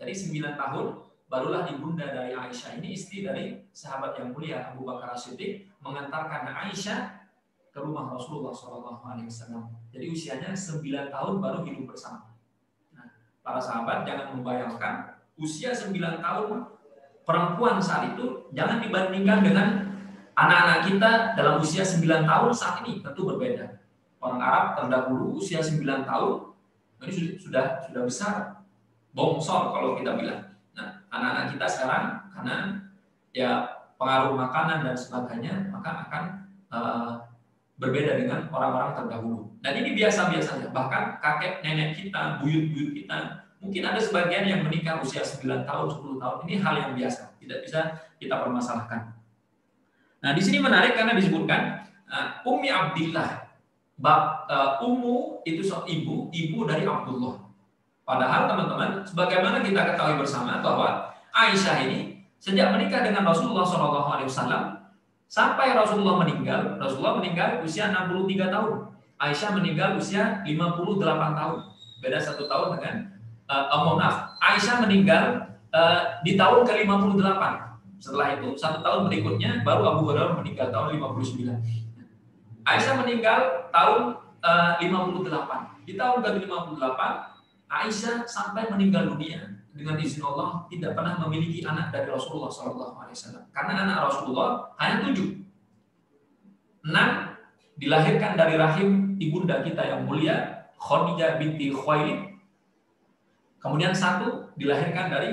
Jadi 9 tahun barulah ibunda dari Aisyah ini, istri dari sahabat yang mulia Abu Bakar As-Siddiq, mengantarkan Aisyah ke rumah Rasulullah SAW. Jadi usianya 9 tahun baru hidup bersama. Nah, para sahabat jangan membayangkan usia 9 tahun perempuan saat itu jangan dibandingkan dengan anak-anak kita dalam usia 9 tahun saat ini tentu berbeda. Orang Arab terdahulu usia 9 tahun ini sudah besar, bongsor kalau kita bilang. Nah, anak-anak kita sekarang karena ya pengaruh makanan dan sebagainya, maka akan berbeda dengan orang-orang terdahulu. Dan ini biasa-biasa saja. Bahkan kakek nenek kita, buyut-buyut kita, mungkin ada sebagian yang menikah usia 9 tahun, 10 tahun. Ini hal yang biasa, tidak bisa kita permasalahkan. Nah, di sini menarik karena disebutkan Ummi Abdillah. Ummu itu ibu dari Abdullah. Padahal teman-teman, sebagaimana kita ketahui bersama bahwa Aisyah ini sejak menikah dengan Rasulullah SAW sampai Rasulullah meninggal usia 63 tahun. Aisyah meninggal usia 58 tahun. Beda 1 tahun dengan Aisyah meninggal di tahun ke-58. Setelah itu 1 tahun berikutnya baru Abu Hurairah meninggal tahun 59. Aisyah meninggal tahun 58. Di tahun ke-58 Aisyah sampai meninggal dunia dengan izin Allah tidak pernah memiliki anak dari Rasulullah SAW. Karena anak Rasulullah hanya 7. 6 dilahirkan dari rahim ibunda kita yang mulia Khadijah binti Khuwailid. Kemudian 1 dilahirkan dari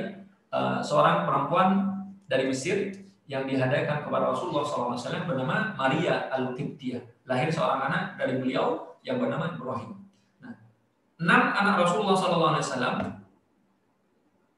seorang perempuan dari Mesir yang dihadiahkan kepada Rasulullah SAW bernama Maria Al-Qibtiyah. Lahir seorang anak dari beliau yang bernama Ibrahim. Nah, 6 anak Rasulullah SAW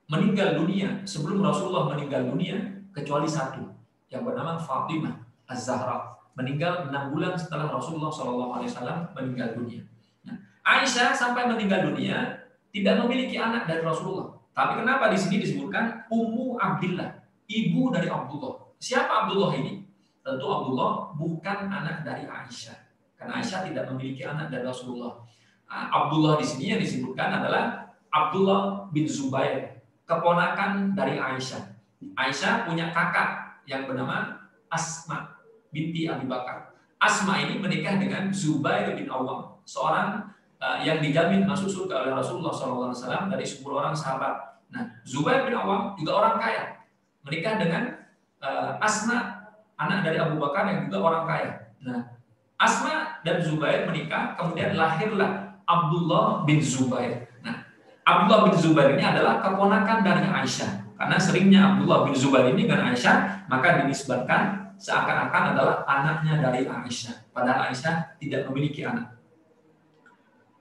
meninggal dunia sebelum Rasulullah meninggal dunia kecuali 1 yang bernama Fatimah Az-Zahra, meninggal 6 bulan setelah Rasulullah SAW meninggal dunia. Nah, Aisyah sampai meninggal dunia tidak memiliki anak dari Rasulullah. Tapi kenapa di sini disebutkan Ummu Abdillah, ibu dari Abdullah? Siapa Abdullah ini? Tentu Abdullah bukan anak dari Aisyah, karena Aisyah tidak memiliki anak dari Rasulullah. Abdullah di sini yang disebutkan adalah Abdullah bin Zubair, keponakan dari Aisyah. Aisyah punya kakak yang bernama Asma binti Abi Bakar. Asma ini menikah dengan Zubair bin Awam, seorang yang dijamin masuk surga oleh Rasulullah SAW dari 10 orang sahabat. Nah, Zubair bin Awam juga orang kaya, menikah dengan Asma, anak dari Abu Bakar yang juga orang kaya. Nah, Asma dan Zubair menikah, kemudian lahirlah Abdullah bin Zubair. Nah, Abdullah bin Zubair ini adalah keponakan dari Aisyah. Karena seringnya Abdullah bin Zubair ini dengan Aisyah, maka dinisbatkan seakan-akan adalah anaknya dari Aisyah. Padahal Aisyah tidak memiliki anak.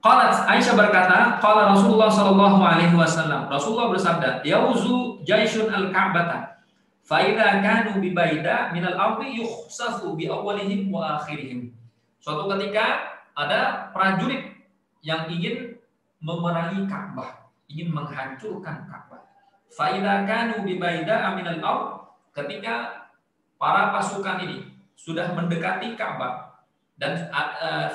Qalat, Aisyah berkata, qala Rasulullah sallallahu alaihi wasallam. Rasulullah bersabda, "Yauzu jaisyun al-Ka'bata, fa idza kanu bi baida min al-ardi yukhsafu bi awwalihim wa akhirihim." Suatu ketika ada prajurit yang ingin memerangi Ka'bah, ingin menghancurkan Ka'bah. Fa idza kanu bi baida min al-ard, ketika para pasukan ini sudah mendekati Ka'bah dan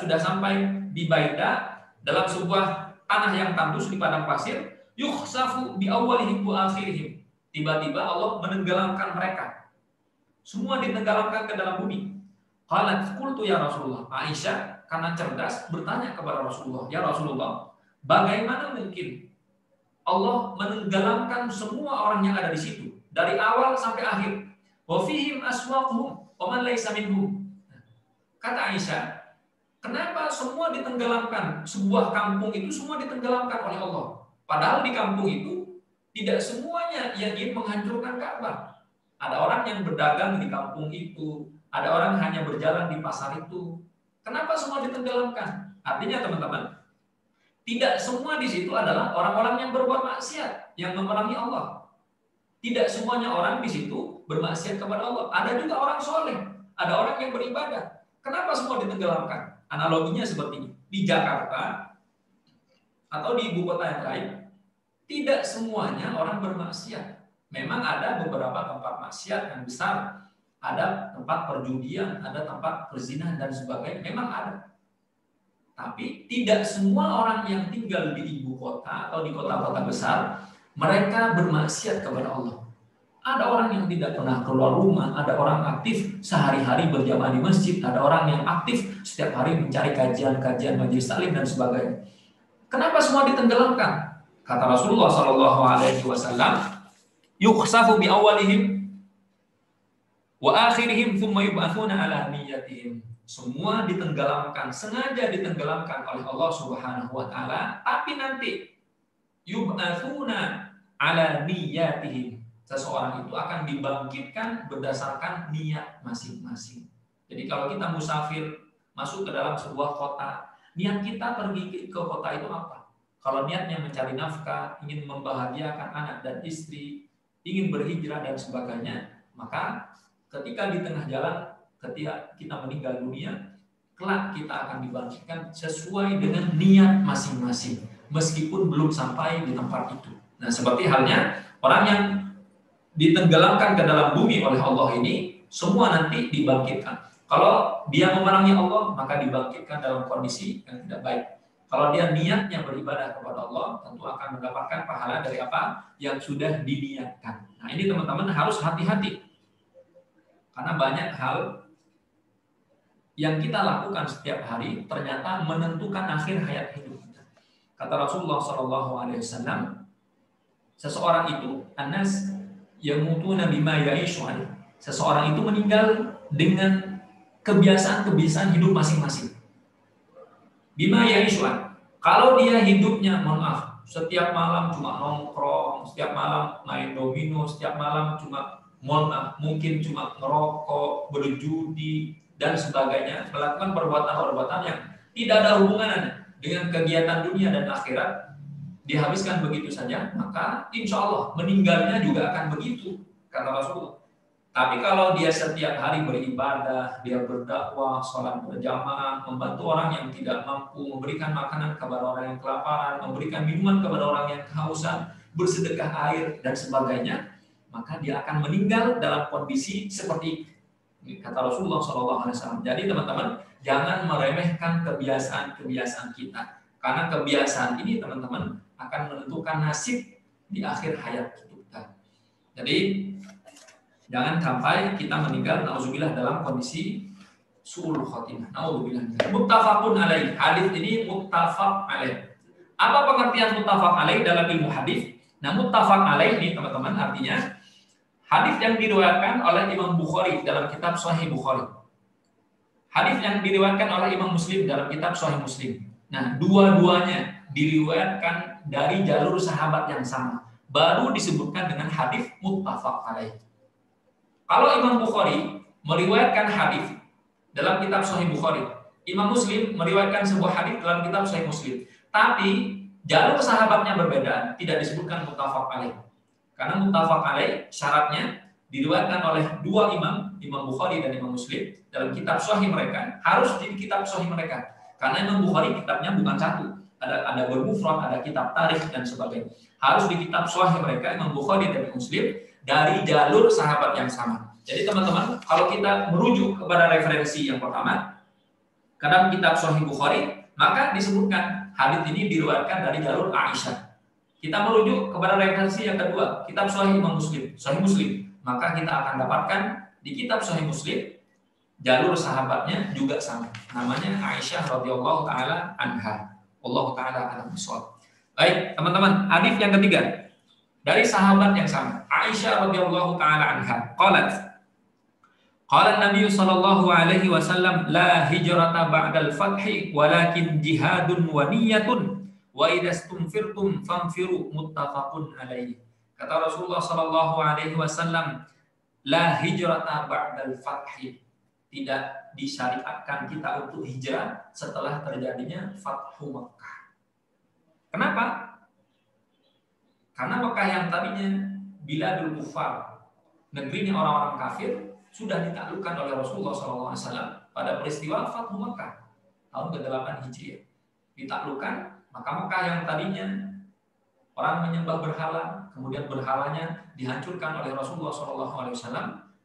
sudah sampai di baida, dalam sebuah tanah yang tandus di padang pasir, yukhsafu bi awwalihim wa akhirihim. Tiba-tiba Allah menenggelamkan mereka. Semua ditenggelamkan ke dalam bumi. Qalat qultu ya Rasulullah. Aisyah karena cerdas bertanya kepada Rasulullah, "Ya Rasulullah, bagaimana mungkin Allah menenggelamkan semua orang yang ada di situ dari awal sampai akhir? Wa fihim aswaquhum wa man laysa minhum." Kata Aisyah, kenapa semua ditenggelamkan? Sebuah kampung itu semua ditenggelamkan oleh Allah. Padahal di kampung itu tidak semuanya yang ingin menghancurkan Ka'bah. Ada orang yang berdagang di kampung itu, ada orang hanya berjalan di pasar itu. Kenapa semua ditenggelamkan? Artinya teman-teman, tidak semua di situ adalah orang-orang yang berbuat maksiat, yang memerangi Allah. Tidak semuanya orang di situ bermaksiat kepada Allah. Ada juga orang soleh, ada orang yang beribadah. Kenapa semua ditenggelamkan? Analoginya seperti ini. Di Jakarta atau di ibu kota yang lain, tidak semuanya orang bermaksiat. Memang ada beberapa tempat maksiat yang besar. Ada tempat perjudian, ada tempat perzinahan dan sebagainya. Memang ada. Tapi tidak semua orang yang tinggal di ibu kota atau di kota-kota besar, mereka bermaksiat kepada Allah. Ada orang yang tidak pernah keluar rumah, ada orang aktif sehari-hari berjamaah di masjid, ada orang yang aktif setiap hari mencari kajian-kajian majelis taklim dan sebagainya. Kenapa semua ditenggelamkan? Kata Rasulullah sallallahu alaihi wasallam, yukhsafu bi awwalihim wa akhirihim thumma yub'atsuna ala niyyatihim. Semua ditenggelamkan, sengaja ditenggelamkan oleh Allah Subhanahu wa taala, tapi nanti yub'atsuna ala niyyatihim. Seseorang itu akan dibangkitkan berdasarkan niat masing-masing. Jadi kalau kita musafir masuk ke dalam sebuah kota, niat kita pergi ke kota itu apa? Kalau niatnya mencari nafkah, ingin membahagiakan anak dan istri, ingin berhijrah dan sebagainya, maka ketika di tengah jalan, ketika kita meninggal dunia, kelak kita akan dibangkitkan sesuai dengan niat masing-masing, meskipun belum sampai di tempat itu. Nah, seperti halnya orang yang ditenggelamkan ke dalam bumi oleh Allah ini, semua nanti dibangkitkan. Kalau dia memerangi Allah, maka dibangkitkan dalam kondisi yang tidak baik. Kalau dia niatnya beribadah kepada Allah, tentu akan mendapatkan pahala dari apa yang sudah diniatkan. Nah, ini teman-teman harus hati-hati. Karena banyak hal yang kita lakukan setiap hari ternyata menentukan akhir hayat hidup kita. Kata Rasulullah SAW, seseorang itu anas yamutuna bima ya'ishu alaihi. Seseorang itu meninggal dengan kebiasaan-kebiasaan hidup masing-masing. Bima ya'ishu alaihi. Kalau dia hidupnya, mohon maaf, setiap malam cuma nongkrong, setiap malam main domino, setiap malam cuma, mohon maaf, mungkin cuma ngerokok, berjudi dan sebagainya, melakukan perbuatan-perbuatan yang tidak ada hubungannya dengan kegiatan dunia dan akhirat, dihabiskan begitu saja, maka insya Allah meninggalnya juga akan begitu, kata Rasulullah. Tapi kalau dia setiap hari beribadah, dia berdakwah, sholat berjamaah, membantu orang yang tidak mampu, memberikan makanan kepada orang yang kelaparan, memberikan minuman kepada orang yang kehausan, bersedekah air dan sebagainya, maka dia akan meninggal dalam kondisi seperti ini, kata Rasulullah SAW. Jadi teman-teman, jangan meremehkan kebiasaan-kebiasaan kita, karena kebiasaan ini teman-teman akan menentukan nasib di akhir hayat kita. Jadi jangan sampai kita meninggal nauzubillah dalam kondisi su'ul khotimah. Nauzubillah. Muttafaqun alaih. Hadis ini muttafaq alaih. Apa pengertian muttafaq alaih dalam ilmu hadis? Nah, muttafaq alaih ini teman-teman artinya Hadis yang diriwayatkan oleh Imam Bukhari dalam kitab Sahih Bukhari. Hadis yang diriwayatkan oleh Imam Muslim dalam kitab Sahih Muslim. Nah, dua-duanya diriwayatkan dari jalur sahabat yang sama. Baru disebutkan dengan hadis muttafaq alaih. Kalau Imam Bukhari meriwayatkan hadis dalam kitab Sahih Bukhari, Imam Muslim meriwayatkan sebuah hadis dalam kitab Sahih Muslim. Tapi jalur sahabatnya berbeda, tidak disebutkan muttafaq alaih. Karena muttafaq alaih syaratnya diriwayatkan oleh dua imam, Imam Bukhari dan Imam Muslim dalam kitab Sahih mereka, harus di kitab Sahih mereka. Karena Imam Bukhari kitabnya bukan satu, ada bermufrad, ada kitab tarikh dan sebagainya. Harus di kitab Sahih mereka, Imam Bukhari dan Imam Muslim dari jalur sahabat yang sama. Jadi teman-teman, kalau kita merujuk kepada referensi yang pertama, dalam kitab Sahih Bukhari, maka disebutkan hadis ini diriwayatkan dari jalur Aisyah. Kita merujuk kepada referensi yang kedua, kitab Sahih Imam Muslim, Sahih Muslim, maka kita akan dapatkan di kitab Sahih Muslim jalur sahabatnya juga sama. Namanya Aisyah radhiyallahu taala anha. Wallahu taala a'lam bishawab. Baik, teman-teman, hadis yang ketiga dari sahabat yang sama, Aisyah radhiyallahu taala anha, qalat Qala Nabi sallallahu alaihi wasallam la hijrata ba'dal fathi walakin jihadun wa niyyatun wa idastumfirtum fanfiru muttafaqun alaihi. Kata Rasulullah sallallahu alaihi wasallam, la hijrata ba'dal fathi, tidak disyariatkan kita untuk hijrah setelah terjadinya Fathu Makkah. Kenapa? Karena Makkah yang tadinya biladul kufar, negerinya orang-orang kafir, sudah ditaklukkan oleh Rasulullah SAW pada peristiwa Fathu Makkah tahun ke-8 Hijriah. Ditaklukkan, maka Makkah yang tadinya orang menyembah berhala, kemudian berhalanya dihancurkan oleh Rasulullah SAW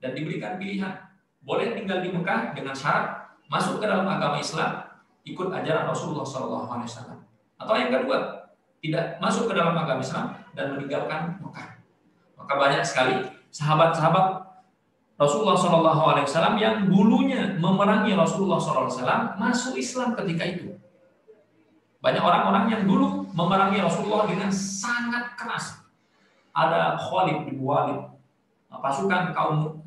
dan diberikan pilihan, boleh tinggal di Mekah dengan syarat masuk ke dalam agama Islam, ikut ajaran Rasulullah SAW. Atau yang kedua, tidak masuk ke dalam agama Islam dan meninggalkan Mekah. Maka banyak sekali sahabat-sahabat Rasulullah SAW yang dulunya memerangi Rasulullah SAW masuk Islam ketika itu. Banyak orang-orang yang dulu memerangi Rasulullah dengan sangat keras. Ada Khalid bin Walid, pasukan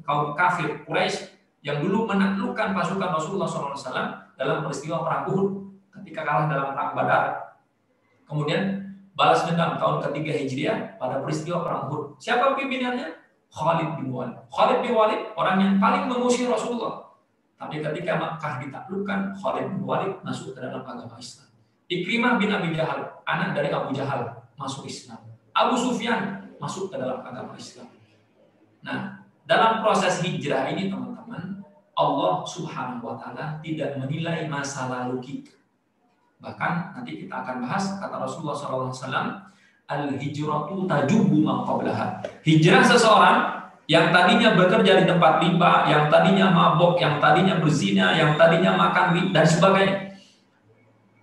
kaum kafir Quraisy yang dulu menaklukkan pasukan Rasulullah SAW dalam peristiwa perang Uhud ketika kalah dalam perang Badar. Kemudian balas dendam tahun ke-3 Hijriah pada peristiwa perang Uhud. Siapa pimpinannya? Khalid bin Walid. Khalid bin Walid orang yang paling mengusir Rasulullah. Tapi ketika Makkah ditaklukkan, Khalid bin Walid masuk ke dalam agama Islam. Ikrimah bin Abi Jahal, anak dari Abu Jahal, masuk Islam. Abu Sufyan masuk ke dalam agama Islam. Nah, dalam proses hijrah ini teman-teman, Allah Subhanahu wa taala tidak menilai masa lalu kita. Bahkan nanti kita akan bahas kata Rasulullah SAW, al-hijratu tajubu ma qablaha. Hijrah seseorang yang tadinya bekerja di tempat limbah, yang tadinya mabok, yang tadinya berzina, yang tadinya makan dan sebagainya.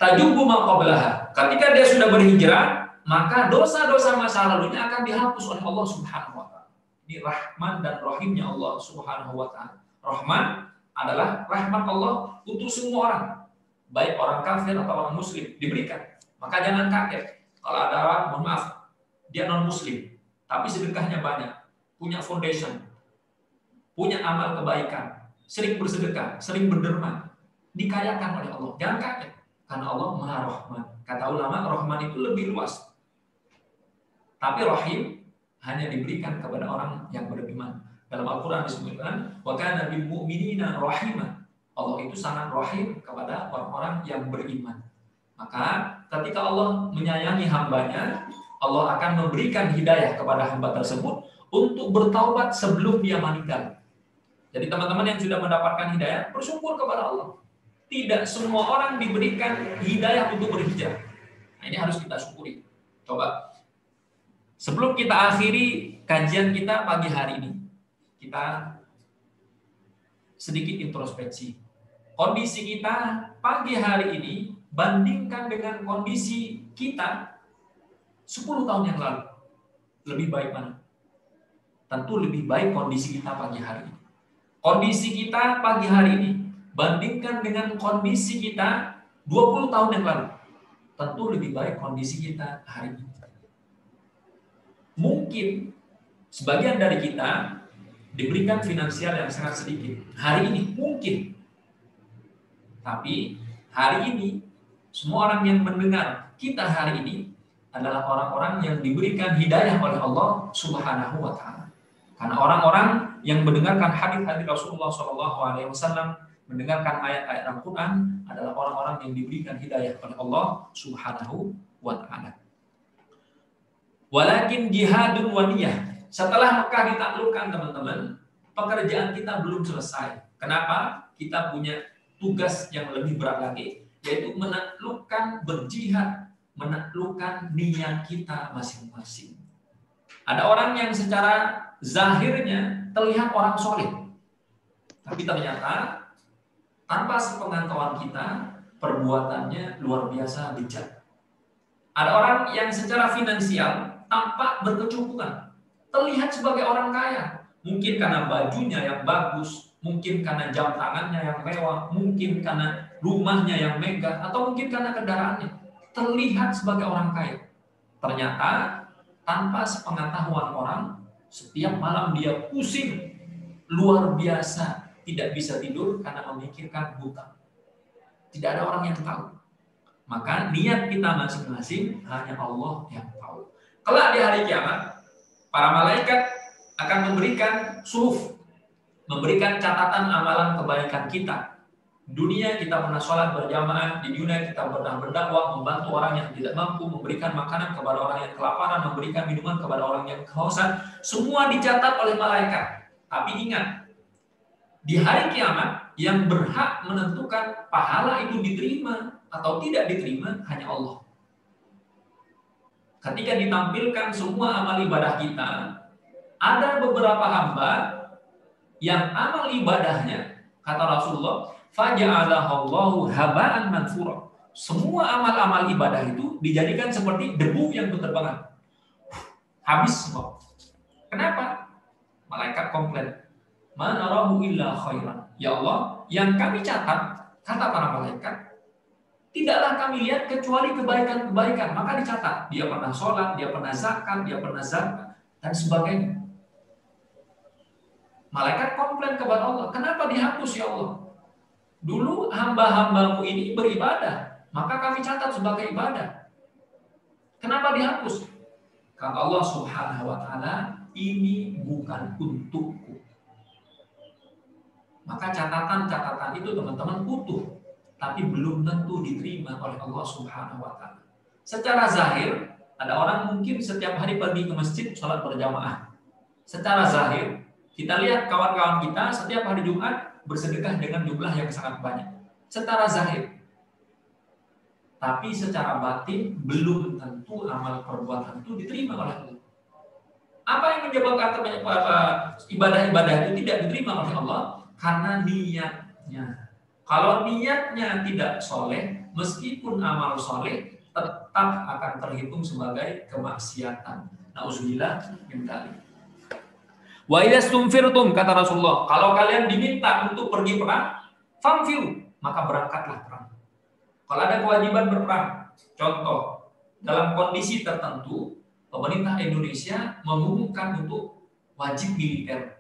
Tajubu ma qablaha. Ketika dia sudah berhijrah, maka dosa-dosa masa lalunya akan dihapus oleh Allah Subhanahu wa taala. Ini rahman dan rahimnya Allah Subhanahu wa taala. Rahman adalah rahmat Allah untuk semua orang, baik orang kafir atau orang muslim, diberikan. Maka jangan kaget kalau ada orang, mohon maaf, dia non-muslim, tapi sedekahnya banyak, punya foundation, punya amal kebaikan, sering bersedekah, sering berderma, dikayakan oleh Allah. Jangan kaget, karena Allah Maha Rahman. Kata ulama, Rahman itu lebih luas. Tapi Rahim hanya diberikan kepada orang yang beriman. Dalam Al-Quran disebutkan, wa kana bil mu'minina rahimah. Allah itu sangat rahim kepada orang-orang yang beriman. Maka ketika Allah menyayangi hambanya, Allah akan memberikan hidayah kepada hamba tersebut untuk bertaubat sebelum dia meninggal. Jadi teman-teman yang sudah mendapatkan hidayah, bersyukur kepada Allah. Tidak semua orang diberikan hidayah untuk berhijrah. Nah, ini harus kita syukuri. Coba. Sebelum kita akhiri kajian kita pagi hari ini, kita sedikit introspeksi. Kondisi kita pagi hari ini bandingkan dengan kondisi kita 10 tahun yang lalu. Lebih baik mana? Tentu lebih baik kondisi kita pagi hari ini. Kondisi kita pagi hari ini bandingkan dengan kondisi kita 20 tahun yang lalu. Tentu lebih baik kondisi kita hari ini. Mungkin sebagian dari kita diberikan finansial yang sangat sedikit. Hari ini mungkin. Tapi hari ini semua orang yang mendengar kita hari ini adalah orang-orang yang diberikan hidayah oleh Allah Subhanahu wa taala. Karena orang-orang yang mendengarkan hadis-hadis Rasulullah SAW, mendengarkan ayat-ayat Al-Quran adalah orang-orang yang diberikan hidayah oleh Allah Subhanahu wa taala. Walakin jihadun wa niyah. Setelah Mekah ditaklukkan, teman-teman, pekerjaan kita belum selesai. Kenapa? Kita punya tugas yang lebih berat lagi, yaitu menaklukkan, berjihad, menaklukkan niat kita masing-masing. Ada orang yang secara zahirnya terlihat orang soleh, tapi ternyata tanpa sepengetahuan kita, perbuatannya luar biasa bejat. Ada orang yang secara finansial tampak berkecukupan, terlihat sebagai orang kaya, mungkin karena bajunya yang bagus, mungkin karena jam tangannya yang mewah, mungkin karena rumahnya yang megah, atau mungkin karena kendaraannya, terlihat sebagai orang kaya. Ternyata tanpa sepengetahuan orang, setiap malam dia pusing, luar biasa, tidak bisa tidur karena memikirkan hutang. Tidak ada orang yang tahu. Maka niat kita masing-masing hanya Allah yang tahu. Kelak di hari kiamat, para malaikat akan memberikan suhuf, memberikan catatan amalan kebaikan kita. Dunia kita pernah sholat berjamaah, di dunia kita pernah berdakwah, membantu orang yang tidak mampu, memberikan makanan kepada orang yang kelaparan, memberikan minuman kepada orang yang kehausan. Semua dicatat oleh malaikat. Tapi ingat, di hari kiamat yang berhak menentukan pahala itu diterima atau tidak diterima hanya Allah. Ketika ditampilkan semua amal ibadah kita, ada beberapa hamba yang amal ibadahnya, kata Rasulullah, faja'alahu haba'an mansura. Semua amal-amal ibadah itu dijadikan seperti debu yang berterbangan. Habis semua. Kenapa? Malaikat komplain. Ma narahu illa khairan. Ya Allah, yang kami catat, kata para malaikat, tidaklah kami lihat kecuali kebaikan-kebaikan. Maka dicatat. Dia pernah sholat, dia pernah zakat, dia pernah zakat, dan sebagainya. Malaikat komplain kepada Allah. Kenapa dihapus ya Allah? Dulu hamba-hambamu ini beribadah, maka kami catat sebagai ibadah. Kenapa dihapus? Kata Allah Subhanahu wa taala, ini bukan untukku. Maka catatan-catatan itu teman-teman utuh, tapi belum tentu diterima oleh Allah Subhanahu wa taala. Secara zahir, ada orang mungkin setiap hari pergi ke masjid sholat berjamaah. Secara zahir, kita lihat kawan-kawan kita setiap hari Jumat bersedekah dengan jumlah yang sangat banyak. Secara zahir. Tapi secara batin belum tentu amal perbuatan itu diterima oleh Allah. Apa yang menyebabkan ibadah-ibadah itu tidak diterima oleh Allah? Karena niatnya. Kalau niatnya tidak soleh, meskipun amal soleh, tetap akan terhitung sebagai kemaksiatan. Nauzubillah min dzalik. Wa idastumfirtum, kata Rasulullah, kalau kalian diminta untuk pergi perang, famfiru, maka berangkatlah perang. Kalau ada kewajiban berperang, contoh, dalam kondisi tertentu, pemerintah Indonesia mengumumkan untuk wajib militer.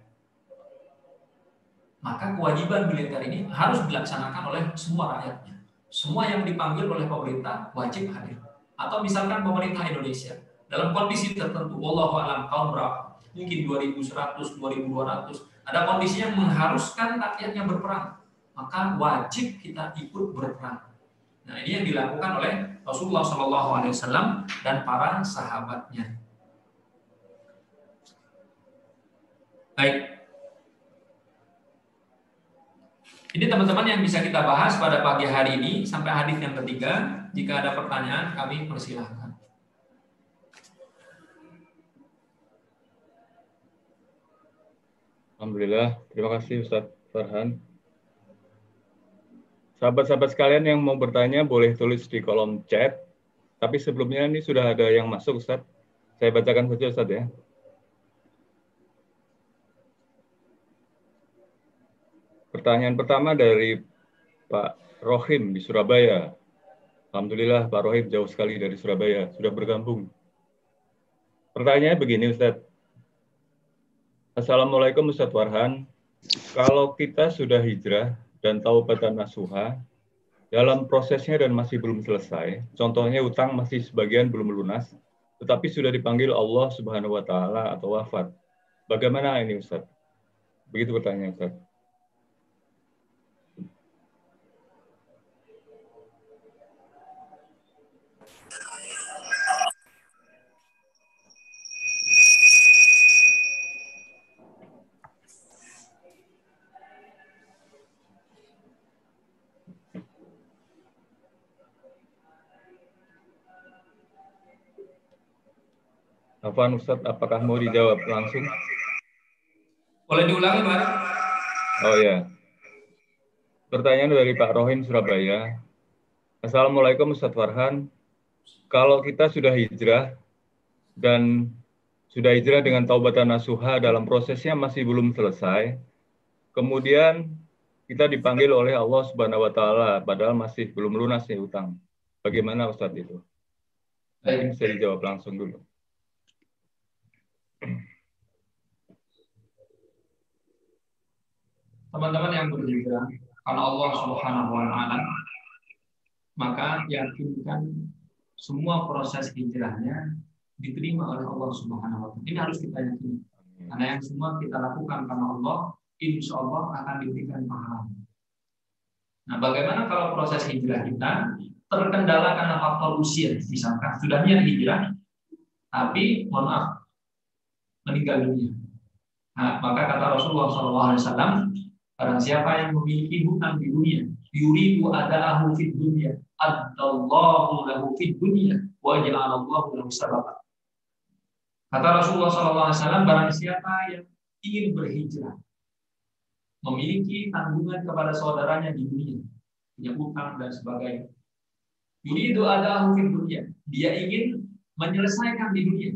Maka kewajiban militer ini harus dilaksanakan oleh semua rakyatnya. Semua yang dipanggil oleh pemerintah wajib hadir. Atau misalkan pemerintah Indonesia, dalam kondisi tertentu, wallahu a'lam tahun berapa, mungkin 2100, 2200, ada kondisi yang mengharuskan rakyatnya berperang, maka wajib kita ikut berperang. Nah, ini yang dilakukan oleh Rasulullah SAW dan para sahabatnya. Baik. Ini teman-teman yang bisa kita bahas pada pagi hari ini sampai hadis yang ketiga. Jika ada pertanyaan, kami persilahkan. Alhamdulillah, terima kasih Ustadz Farhan. Sahabat-sahabat sekalian yang mau bertanya boleh tulis di kolom chat. Tapi sebelumnya ini sudah ada yang masuk Ustadz. Saya bacakan saja Ustadz ya. Pertanyaan pertama dari Pak Rohim di Surabaya. Alhamdulillah Pak Rohim jauh sekali dari Surabaya, sudah bergabung. Pertanyaannya begini Ustadz. Assalamualaikum Ustaz Warhan. Kalau kita sudah hijrah dan taubatan nasuha, dalam prosesnya dan masih belum selesai, contohnya utang masih sebagian belum lunas, tetapi sudah dipanggil Allah Subhanahu wa Ta'ala atau wafat. Bagaimana ini Ustaz? Begitu pertanyaan Ustaz. Afwan Ustaz, apakah mau dijawab langsung? Boleh diulangi, Pak? Oh ya. Pertanyaan dari Pak Rohim Surabaya. Assalamualaikum Ustaz Farhan. Kalau kita sudah hijrah dan sudah hijrah dengan taubatan nasuha dalam prosesnya masih belum selesai, kemudian kita dipanggil oleh Allah Subhanahu wa Ta'ala padahal masih belum lunas nih utang. Bagaimana Ustaz itu? Mungkin bisa dijawab langsung dulu. Teman-teman yang berhijrah karena Allah Subhanahu wa Ta'ala, maka yakinkan semua proses hijrahnya diterima oleh Allah Subhanahu wa Ta'ala. Ini harus kita yakini. Karena yang semua kita lakukan karena Allah, insya Allah akan diberikan pahala. Nah, bagaimana kalau proses hijrah kita terkendala karena faktor usia? Misalkan sudah niat hijrah, tapi mohon maaf, meninggal dunia. Nah, maka kata Rasulullah SAW, barang siapa yang memiliki hutang di dunia, yuridu ada'ahu fid dunya, adallahu lahu fid dunya, wa ja'alallahu lahu sababa. Kata Rasulullah SAW, barang siapa yang ingin berhijrah, memiliki tanggungan kepada saudaranya di dunia, punya hutang dan sebagainya, yuridu ada'ahu fid dunya, dia ingin menyelesaikan di dunia.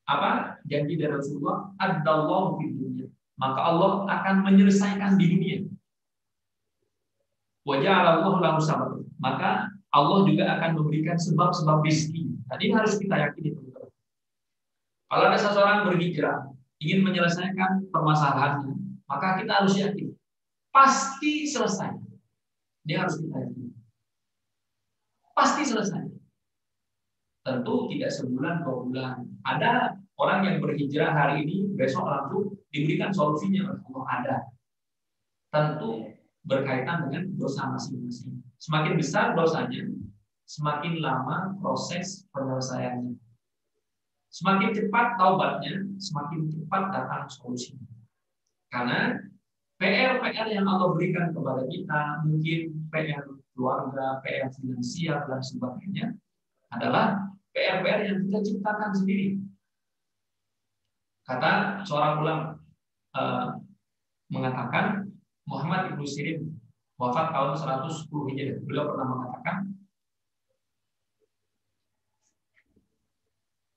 Apa janji dari Rasulullah? Adallahu fid dunya, maka Allah akan menyelesaikan di dunia. Wa ja'alallahu lahu sabab, maka Allah juga akan memberikan sebab-sebab rezeki. Tadi harus kita yakini, teman-teman. Kalau ada seseorang berhijrah ingin menyelesaikan permasalahannya, maka kita harus yakin pasti selesai. Dia harus kita yakini pasti selesai. Tentu tidak sebulan, 2 bulan. Ada orang yang berhijrah hari ini, besok langsung diberikan solusinya oleh Allah. Ada. Tentu berkaitan dengan dosa masing-masing. Semakin besar dosanya, semakin lama proses penyelesaiannya. Semakin cepat taubatnya, semakin cepat datang solusinya. Karena PR-PR yang Allah berikan kepada kita, mungkin PR keluarga, PR finansial, dan sebagainya, adalah PR-PR yang kita ciptakan sendiri. Kata seorang ulama mengatakan, Muhammad Ibnu Sirin wafat tahun 110 Hijriah. Beliau pernah mengatakan,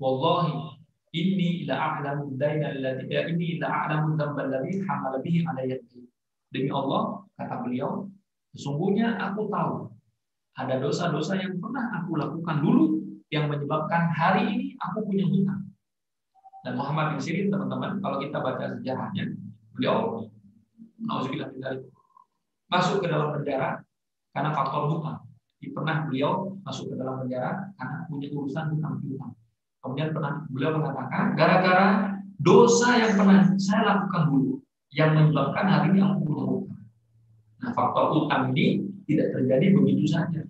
wallahi inni la a'lamu daina alladhi inni la a'lamu dzamba alladhi hamala bihi alayya. Demi Allah, kata beliau, sesungguhnya aku tahu ada dosa-dosa yang pernah aku lakukan dulu yang menyebabkan hari ini aku punya hutang. Dan Muhammad bin Sirin, teman-teman, kalau kita baca sejarahnya, beliau masuk ke dalam penjara karena faktor hutang. Pernah beliau masuk ke dalam penjara karena punya urusan hutang-hutang. Kemudian pernah beliau mengatakan, gara-gara dosa yang pernah saya lakukan dulu yang menyebabkan hari ini aku punya hutang. Nah, faktor hutang ini tidak terjadi begitu saja.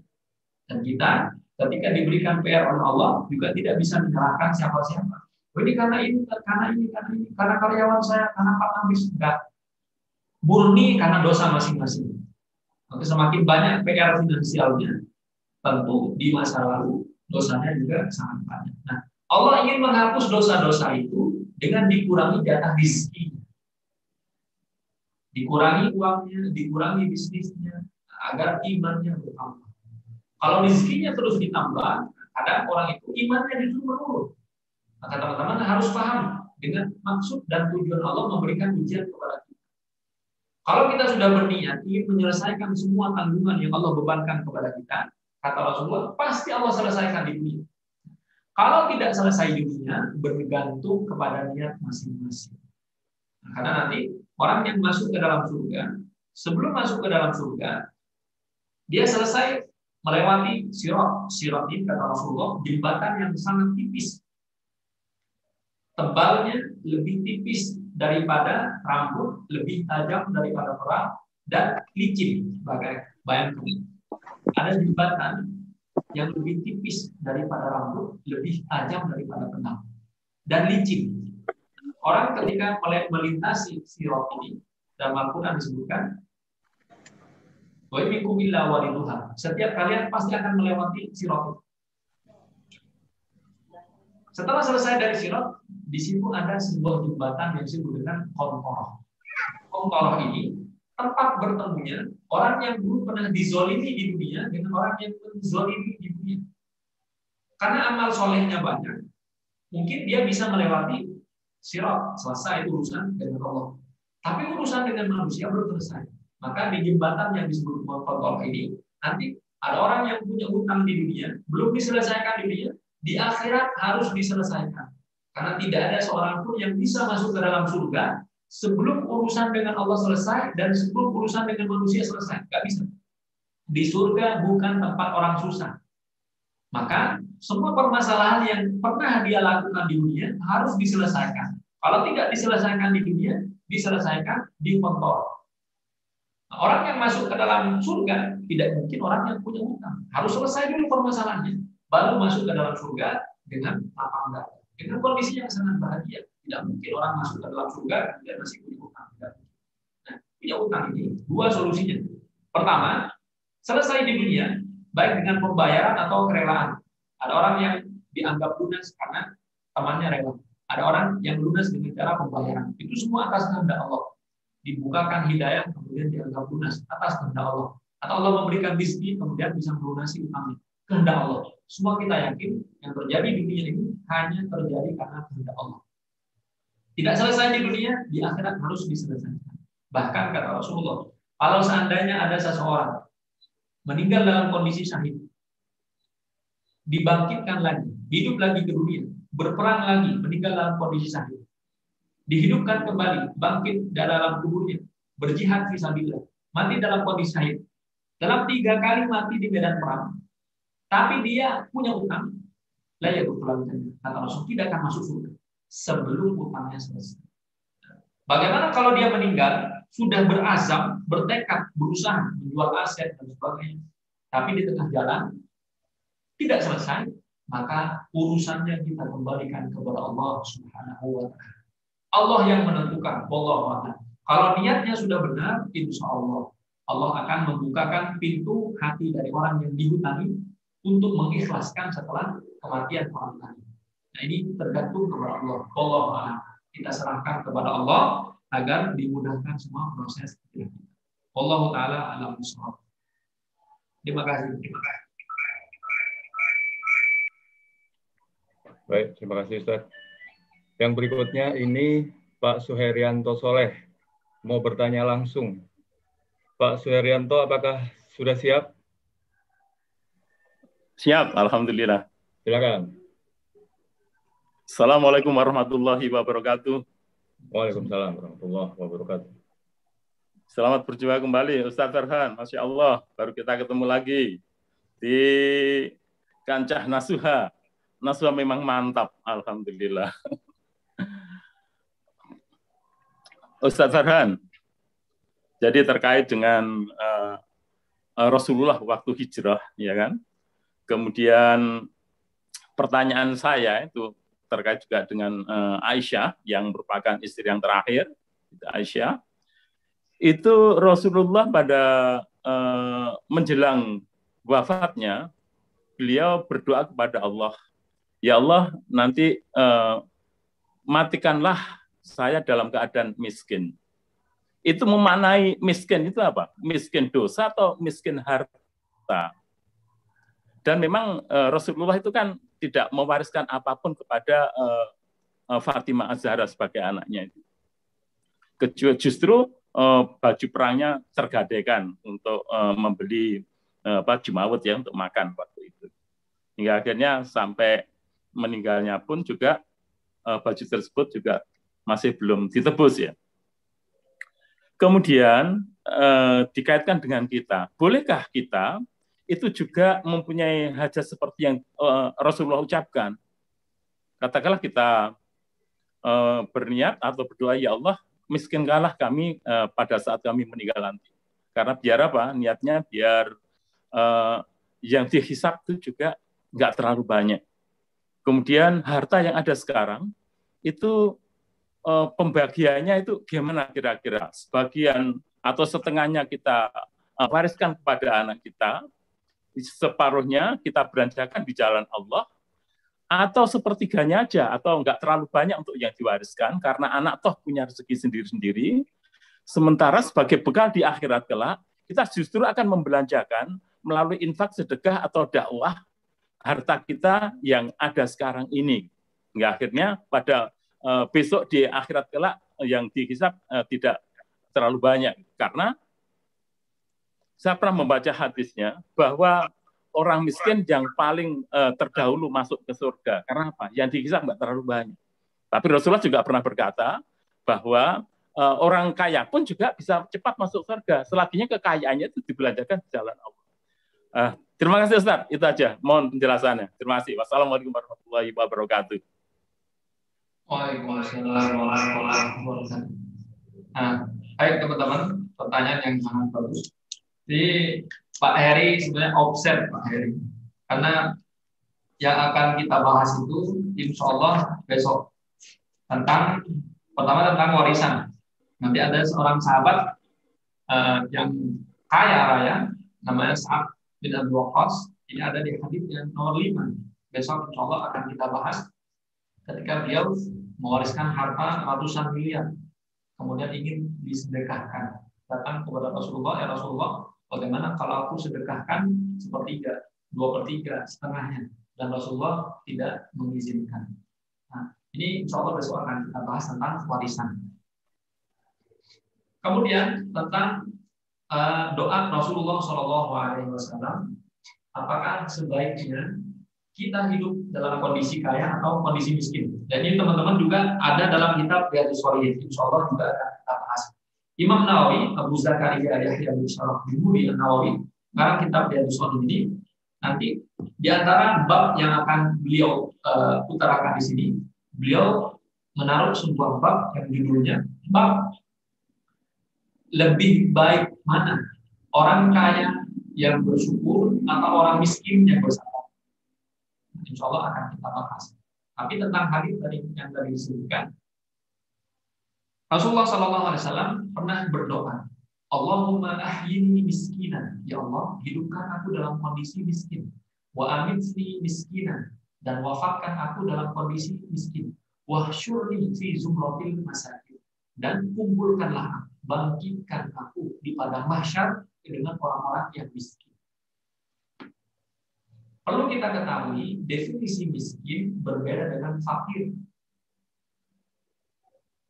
Dan kita ketika diberikan PR oleh Allah juga tidak bisa menyalahkan siapa-siapa. Ini karena ini, karena karyawan saya, karena Pak Nabis, enggak. Murni karena dosa masing-masing. Maka semakin banyak PR finansialnya, tentu di masa lalu dosanya juga sangat banyak. Nah, Allah ingin menghapus dosa-dosa itu dengan dikurangi jatah rezeki, dikurangi uangnya, dikurangi bisnisnya, agar imannya bertambah. Kalau rezekinya terus ditambah, kadang orang itu imannya justru menurun. Maka teman-teman harus paham dengan maksud dan tujuan Allah memberikan ujian kepada kita. Kalau kita sudah berniat ingin menyelesaikan semua tanggungan yang Allah bebankan kepada kita, kata Rasulullah, pasti Allah selesaikan di dunia. Kalau tidak selesai di dunia, bergantung kepada niat masing-masing. Nah, karena nanti orang yang masuk ke dalam surga, sebelum masuk ke dalam surga, dia selesai melewati sirat. Sirat ini kata Rasulullah, jembatan yang sangat tipis. Tebalnya lebih tipis daripada rambut, lebih tajam daripada perang, dan licin. Bayangkan, ada jembatan yang lebih tipis daripada rambut, lebih tajam daripada pedang, dan licin. Orang ketika melintasi sirat ini, dalam Al-Quran disebutkan, wa minkum illa wariduha. Setiap kalian pasti akan melewati sirat itu. Setelah selesai dari sirat, di situ ada sebuah jembatan yang disebut dengan Qantharah. Qantharah ini tempat bertemunya orang yang dulu pernah dizolimi di dunia dengan orang yang dizolimi di dunia. Karena amal solehnya banyak, mungkin dia bisa melewati sirat, selesai urusan dengan Allah. Tapi urusan dengan manusia belum selesai. Maka di jembatan yang disebut Qantharah ini, nanti ada orang yang punya utang di dunia, belum diselesaikan di dunia, di akhirat harus diselesaikan. Karena tidak ada seorang pun yang bisa masuk ke dalam surga sebelum urusan dengan Allah selesai dan sebelum urusan dengan manusia selesai. Nggak bisa. Di surga bukan tempat orang susah. Maka semua permasalahan yang pernah dia lakukan di dunia harus diselesaikan. Kalau tidak diselesaikan di dunia, diselesaikan di Qantharah. Nah, orang yang masuk ke dalam surga tidak mungkin orang yang punya utang. Harus selesai dulu permasalahannya, baru masuk ke dalam surga dengan lapang dada, dengan kondisi yang sangat bahagia. Tidak mungkin orang masuk ke dalam surga dan masih punya utang. Nah, punya utang ini dua solusinya. Pertama, selesai di dunia, baik dengan pembayaran atau kerelaan. Ada orang yang dianggap lunas karena temannya rela. Ada orang yang lunas dengan cara pembayaran. Itu semua atas kehendak Allah. Dibukakan hidayah, kemudian dianggap lunas atas kehendak Allah. Atau Allah memberikan rezeki, kemudian bisa melunasi utangnya. Kehendak Allah. Semua kita yakin yang terjadi di dunia ini hanya terjadi karena kehendak Allah. Tidak selesai di dunia, di akhirat harus diselesaikan. Bahkan kata Rasulullah, kalau seandainya ada seseorang meninggal dalam kondisi syahid, dibangkitkan lagi, hidup lagi ke dunia, berperang lagi, meninggal dalam kondisi syahid, dihidupkan kembali, bangkit dalam kuburnya, berjihad fisabilillah, mati dalam kondisi syahid. Dalam 3 kali mati di medan perang, tapi dia punya utang, la yadkhulul, kata Rasul, tidak akan masuk surga sebelum utangnya selesai. Bagaimana kalau dia meninggal, sudah berazam, bertekad, berusaha menjual aset dan sebagainya, tapi di tengah jalan tidak selesai, maka urusannya kita kembalikan kepada Allah Subhanahu wa Ta'ala. Allah yang menentukan. Wallahu a'lam. Kalau niatnya sudah benar, insya Allah Allah akan membukakan pintu hati dari orang yang dihutangi untuk mengikhlaskan setelah kematian orang tadi. Nah, ini tergantung kepada Allah. Wallahu a'lam. Kita serahkan kepada Allah agar dimudahkan semua proses kita. Wallahu ta'ala a'lam bishawab. Terima kasih. Baik, terima kasih Ustaz. Yang berikutnya ini Pak Suherianto Soleh mau bertanya langsung. Pak Suherianto, apakah sudah siap? Siap, alhamdulillah. Silakan. Assalamualaikum warahmatullahi wabarakatuh. Waalaikumsalam warahmatullahi wabarakatuh. Selamat berjumpa kembali Ustaz Farhan. Masya Allah, baru kita ketemu lagi di kancah Nasuha. Nasuha memang mantap, alhamdulillah. Ustaz Farhan, jadi terkait dengan Rasulullah waktu hijrah, ya kan? Kemudian pertanyaan saya itu terkait juga dengan Aisyah yang merupakan istri yang terakhir, Aisyah. Itu Rasulullah pada menjelang wafatnya, beliau berdoa kepada Allah, ya Allah, nanti matikanlah saya dalam keadaan miskin. Itu memaknai miskin itu apa? Miskin dosa atau miskin harta? Dan memang Rasulullah itu kan tidak mewariskan apapun kepada Fatimah Az-Zahra sebagai anaknya itu. Justru baju perangnya tergadaikan untuk membeli jemawut ya untuk makan waktu itu. Hingga akhirnya sampai meninggalnya pun juga baju tersebut juga masih belum ditebus ya. Kemudian dikaitkan dengan kita, bolehkah kita itu juga mempunyai hajat seperti yang Rasulullah ucapkan? Katakanlah kita berniat atau berdoa, ya Allah, miskinkanlah kami pada saat kami meninggal nanti. Karena biar apa? Niatnya biar yang dihisab itu juga nggak terlalu banyak. Kemudian harta yang ada sekarang itu pembagiannya itu gimana kira-kira? Sebagian atau setengahnya kita wariskan kepada anak kita, separuhnya kita belanjakan di jalan Allah, atau sepertiganya aja, atau nggak terlalu banyak untuk yang diwariskan, karena anak toh punya rezeki sendiri-sendiri, sementara sebagai bekal di akhirat kelak, kita justru akan membelanjakan melalui infak, sedekah, atau dakwah harta kita yang ada sekarang ini. Hingga akhirnya pada besok di akhirat kelak yang dihisab tidak terlalu banyak. Karena saya pernah membaca hadisnya bahwa orang miskin yang paling terdahulu masuk ke surga. Karena apa? Yang dihisab nggak terlalu banyak. Tapi Rasulullah juga pernah berkata bahwa orang kaya pun juga bisa cepat masuk surga. Selaginya kekayaannya itu dibelanjakan di jalan Allah. Terima kasih Ustaz, itu aja. Mohon penjelasannya. Terima kasih. Wassalamualaikum warahmatullahi wabarakatuh. Waalaikumsalam warahmatullahi wabarakatuh. Baik teman-teman, pertanyaan yang sangat bagus. Jadi Pak Heri sebenarnya observe Pak Heri, karena yang akan kita bahas itu insya Allah besok pertama tentang warisan. Nanti ada seorang sahabat yang kaya raya, namanya Sa'ad bin Abi Waqqas. Ini ada di hadits yang nomor 5. Besok insya Allah akan kita bahas ketika beliau mewariskan harta ratusan miliar, kemudian ingin disedekahkan. Datang kepada Rasulullah, ya Rasulullah, bagaimana kalau aku sedekahkan sepertiga, 2/3, setengahnya, dan Rasulullah tidak mengizinkan. Nah, ini insya Allah besok akan kita bahas tentang warisan. Kemudian tentang doa Rasulullah SAW, apakah sebaiknya kita hidup dalam kondisi kaya atau kondisi miskin? Dan ini teman-teman juga ada dalam kitab Riyadhus Shalihin, insya Allah juga akan kita bahas. Imam Nawawi, Abu Zakaria Yahya bin Sharaf bin Budi Nawawi, sekarang kitab Riyadhus Shalihin ini, nanti di antara bab yang akan beliau utarakan di sini, beliau menaruh sebuah bab yang judulnya bab lebih baik mana, orang kaya yang bersyukur atau orang miskin yang bersabar. Insya Allah akan kita bahas. Tapi tentang hadis tadi yang tadi disebutkan, Rasulullah SAW pernah berdoa, Allahumma ahyini miskinan, ya Allah, hidupkan aku dalam kondisi miskin, wa amitni miskinan, dan wafatkan aku dalam kondisi miskin, wahsyurni fi zumratil masakin, dan kumpulkanlah, bangkitkan aku di padang mahsyar dengan orang-orang yang miskin. Perlu kita ketahui, definisi miskin berbeda dengan fakir.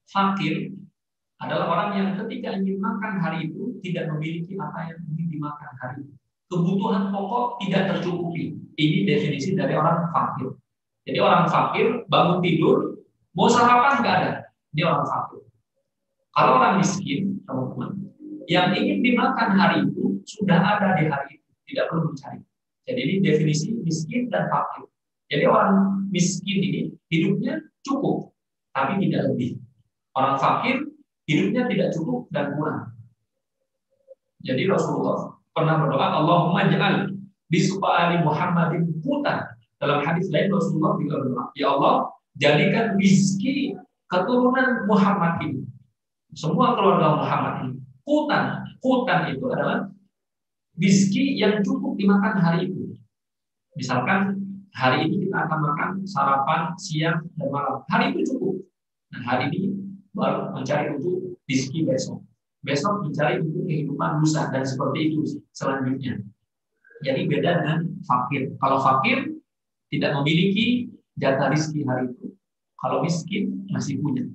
Fakir adalah orang yang ketika ingin makan hari itu tidak memiliki apa yang ingin dimakan hari itu. Kebutuhan pokok tidak tercukupi. Ini definisi dari orang fakir. Jadi orang fakir bangun tidur, mau sarapan nggak ada. Dia orang fakir. Kalau orang miskin, teman-teman, yang ingin dimakan hari itu sudah ada di hari itu, tidak perlu mencari. Jadi ini definisi miskin dan fakir. Jadi orang miskin ini hidupnya cukup, tapi tidak lebih. Orang fakir hidupnya tidak cukup dan kurang. Jadi Rasulullah pernah berdoa, Allahumma ja'al bisu'ali Muhammadin qutan. Dalam hadis lain Rasulullah juga berdoa, ya Allah, jadikan rizki keturunan Muhammad ini, semua keluarga Muhammad ini, qutan itu adalah rizki yang cukup dimakan hari itu. Misalkan hari ini kita akan makan sarapan, siang, dan malam. Hari itu cukup. Nah, hari ini baru mencari untuk rizki besok. Besok mencari untuk kehidupan lusa, dan seperti itu selanjutnya. Jadi beda dengan fakir. Kalau fakir tidak memiliki jatah rizki hari itu. Kalau miskin masih punya.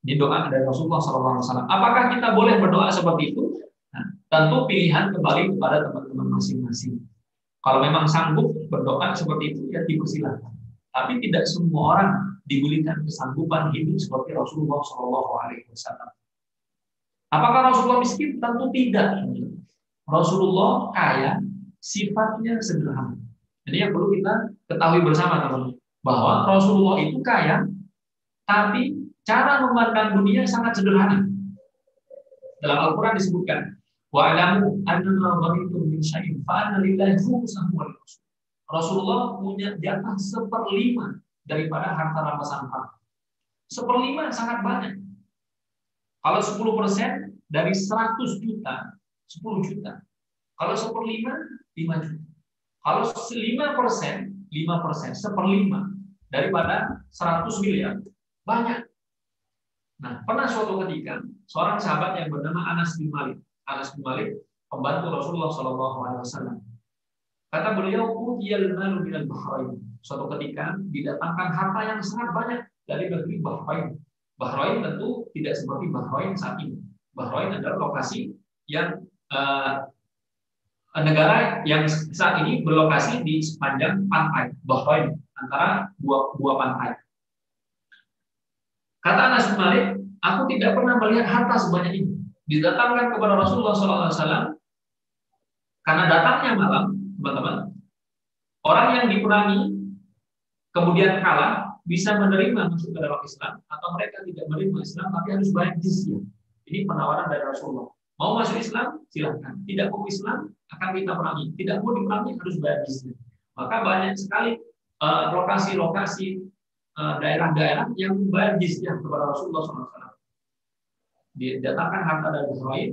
Ini doa dari Rasulullah SAW. Apakah kita boleh berdoa seperti itu? Nah, tentu pilihan kembali kepada teman-teman masing-masing. Kalau memang sanggup berdoa seperti itu, ya dipersilakan. Tapi tidak semua orang diberikan kesanggupan hidup seperti Rasulullah SAW. Apakah Rasulullah miskin? Tentu tidak. Rasulullah kaya, sifatnya sederhana. Jadi yang perlu kita ketahui bersama, teman-teman, bahwa Rasulullah itu kaya, tapi cara memandang dunia sangat sederhana. Dalam Al-Quran disebutkan, wa'alamu annama ghanimtum min syai'in fa anna lillahi khumsahu wa lirrasul. Rasulullah punya jatah 1/5 daripada harta rampasan perang. 1/5 sangat banyak. Kalau 10% dari 100 juta, 10 juta. Kalau 1/5, 5 juta. Kalau 5%, 1/5 daripada 100 miliar, banyak. Nah, pernah suatu ketika seorang sahabat yang bernama Anas bin Malik, pembantu Rasulullah SAW. Kata beliau, "Utiyal malu minal Bahrain." Suatu ketika didatangkan harta yang sangat banyak dari negeri Bahrain. Bahrain tentu tidak seperti Bahrain saat ini. Bahrain adalah lokasi yang negara yang saat ini berlokasi di sepanjang pantai Bahrain, antara dua pantai. Kata Anas bin Malik, aku tidak pernah melihat harta sebanyak ini didatangkan kepada Rasulullah SAW. Karena datangnya malam, teman-teman, orang yang diperangi kemudian kalah bisa menerima masuk ke dalam Islam, atau mereka tidak menerima Islam tapi harus bayar jizyah. Ini penawaran dari Rasulullah. Mau masuk Islam, silahkan. Tidak mau Islam, akan kita perangi. Tidak mau diperangi, harus bayar jizyah. Maka banyak sekali lokasi-lokasi daerah-daerah yang membayar jizyah kepada Rasulullah SAW. Didatangkan harta dari Bahrain,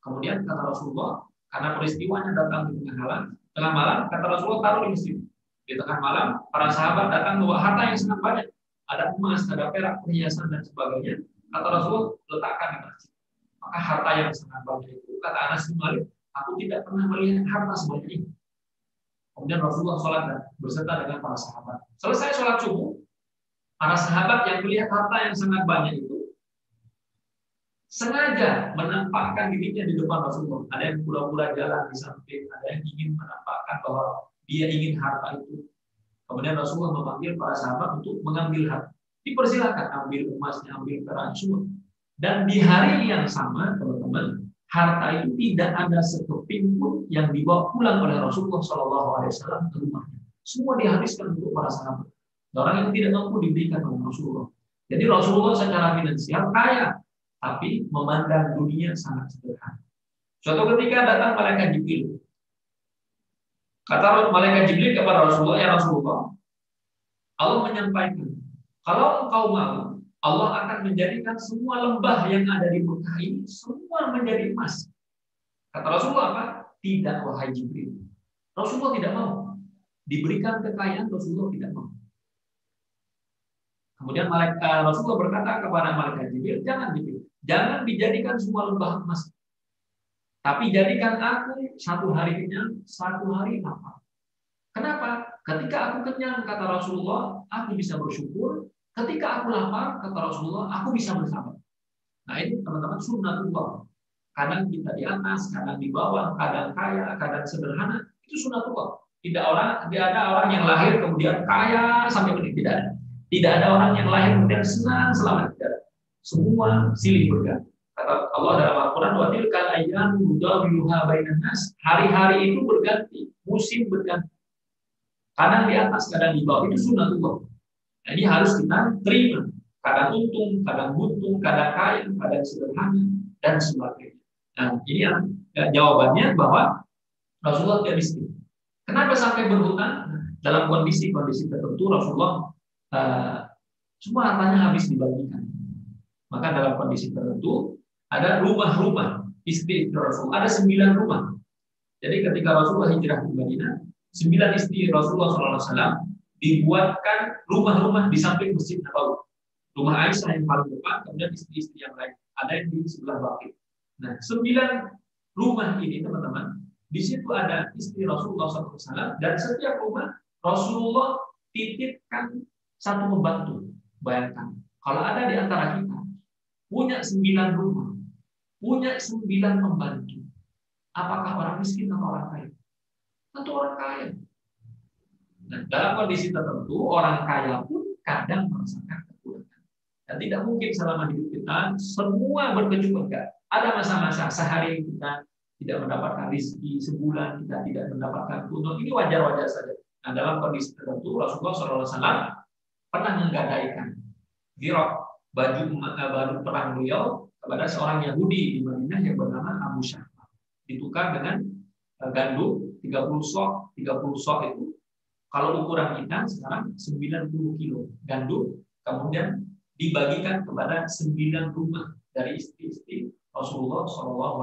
kemudian kata Rasulullah, karena peristiwanya datang di tengah malam, kata Rasulullah taruh di masjid. Di tengah malam, para sahabat datang membawa harta yang sangat banyak, ada emas, ada perak, perhiasan dan sebagainya. Kata Rasulullah, letakkan di masjid. Maka harta yang sangat banyak itu, kata Anas bin Malik, aku tidak pernah melihat harta sebanyak ini. Kemudian Rasulullah sholat berserta dengan para sahabat. Selesai sholat subuh, para sahabat yang melihat harta yang sangat banyak itu sengaja menampakkan dirinya di depan Rasulullah. Ada yang pura-pura jalan di samping, ada yang ingin menampakkan bahwa dia ingin harta itu. Kemudian Rasulullah memanggil para sahabat untuk mengambil harta. Dipersilakan, ambil emasnya, ambil perak, semua. Dan di hari yang sama, teman-teman, harta itu tidak ada sekeping pun yang dibawa pulang oleh Rasulullah SAW ke rumahnya. Semua dihabiskan untuk para sahabat. Orang yang tidak mampu diberikan oleh Rasulullah. Jadi Rasulullah secara finansial kaya, tapi memandang dunia sangat sederhana. Suatu ketika datang malaikat Jibril. Kata malaikat Jibril kepada Rasulullah, ya Rasulullah, Allah menyampaikan, kalau engkau mau, Allah akan menjadikan semua lembah yang ada di Mekah ini semua menjadi emas. Kata Rasulullah apa? Tidak, wahai Jibril. Rasulullah tidak mau. Diberikan kekayaan, Rasulullah tidak mau. Kemudian Rasulullah berkata kepada malaikat Jibril, jangan dijadikan semua lembah emas. Tapi jadikan aku satu hari kenyang, satu hari lapar. Kenapa? Ketika aku kenyang, kata Rasulullah, aku bisa bersyukur. Ketika aku lapar, kata Rasulullah, aku bisa bersabar. Nah ini teman-teman sunnatullah. Kadang kita di atas, kadang di bawah, kadang kaya, kadang sederhana. Itu sunnatullah. Tidak ada orang yang lahir kemudian kaya sampai meninggal. Tidak ada. Tidak ada orang yang lahir kemudian senang selama tidak. Semua silih berganti. Kata Allah dalam Al-Quran, wa tilkal ayyamu nudawiluha bainan nas. Hari-hari itu berganti, musim berganti. Kadang di atas, kadang di bawah. Itu sunnatullah. Nah, ini harus kita terima. Kadang untung, kadang buntung, kadang kaya, kadang sederhana, dan sebagainya. Nah, ini yang jawabannya bahwa Rasulullah tidak miskin. Kenapa sampai berhutang? Dalam kondisi-kondisi tertentu Rasulullah semua hartanya habis dibagikan. Maka dalam kondisi tertentu ada rumah-rumah istri Rasulullah, ada 9 rumah. Jadi ketika Rasulullah hijrah ke Madinah, 9 istri Rasulullah SAW dibuatkan rumah-rumah di samping Masjid Nabawi. Rumah Aisyah yang paling depan, kemudian istri-istri yang lain. Ada yang di sebelah bawah. Nah, 9 rumah ini teman-teman, di situ ada istri Rasulullah SAW, dan setiap rumah Rasulullah titipkan satu pembantu. Bayangkan, kalau ada di antara kita punya 9 rumah, punya 9 pembantu, apakah orang miskin atau orang kaya? Tentu orang kaya. Nah, dalam kondisi tertentu, orang kaya pun kadang merasakan kekurangan. Dan tidak mungkin selama hidup kita semua berkecukupan. Enggak. Ada masa-masa sehari kita tidak mendapatkan rezeki, sebulan kita tidak mendapatkan keuntungan. Ini wajar-wajar saja. Nah, dalam kondisi tertentu, Rasulullah SAW pernah menggadaikan dirok baju perang beliau kepada seorang Yahudi di Madinah yang bernama Abu Syahma. Ditukar dengan gandum 30 sok. 30 sok itu kalau ukuran kita sekarang 90 kilo gandum, kemudian dibagikan kepada 9 rumah dari istri-istri Rasulullah SAW.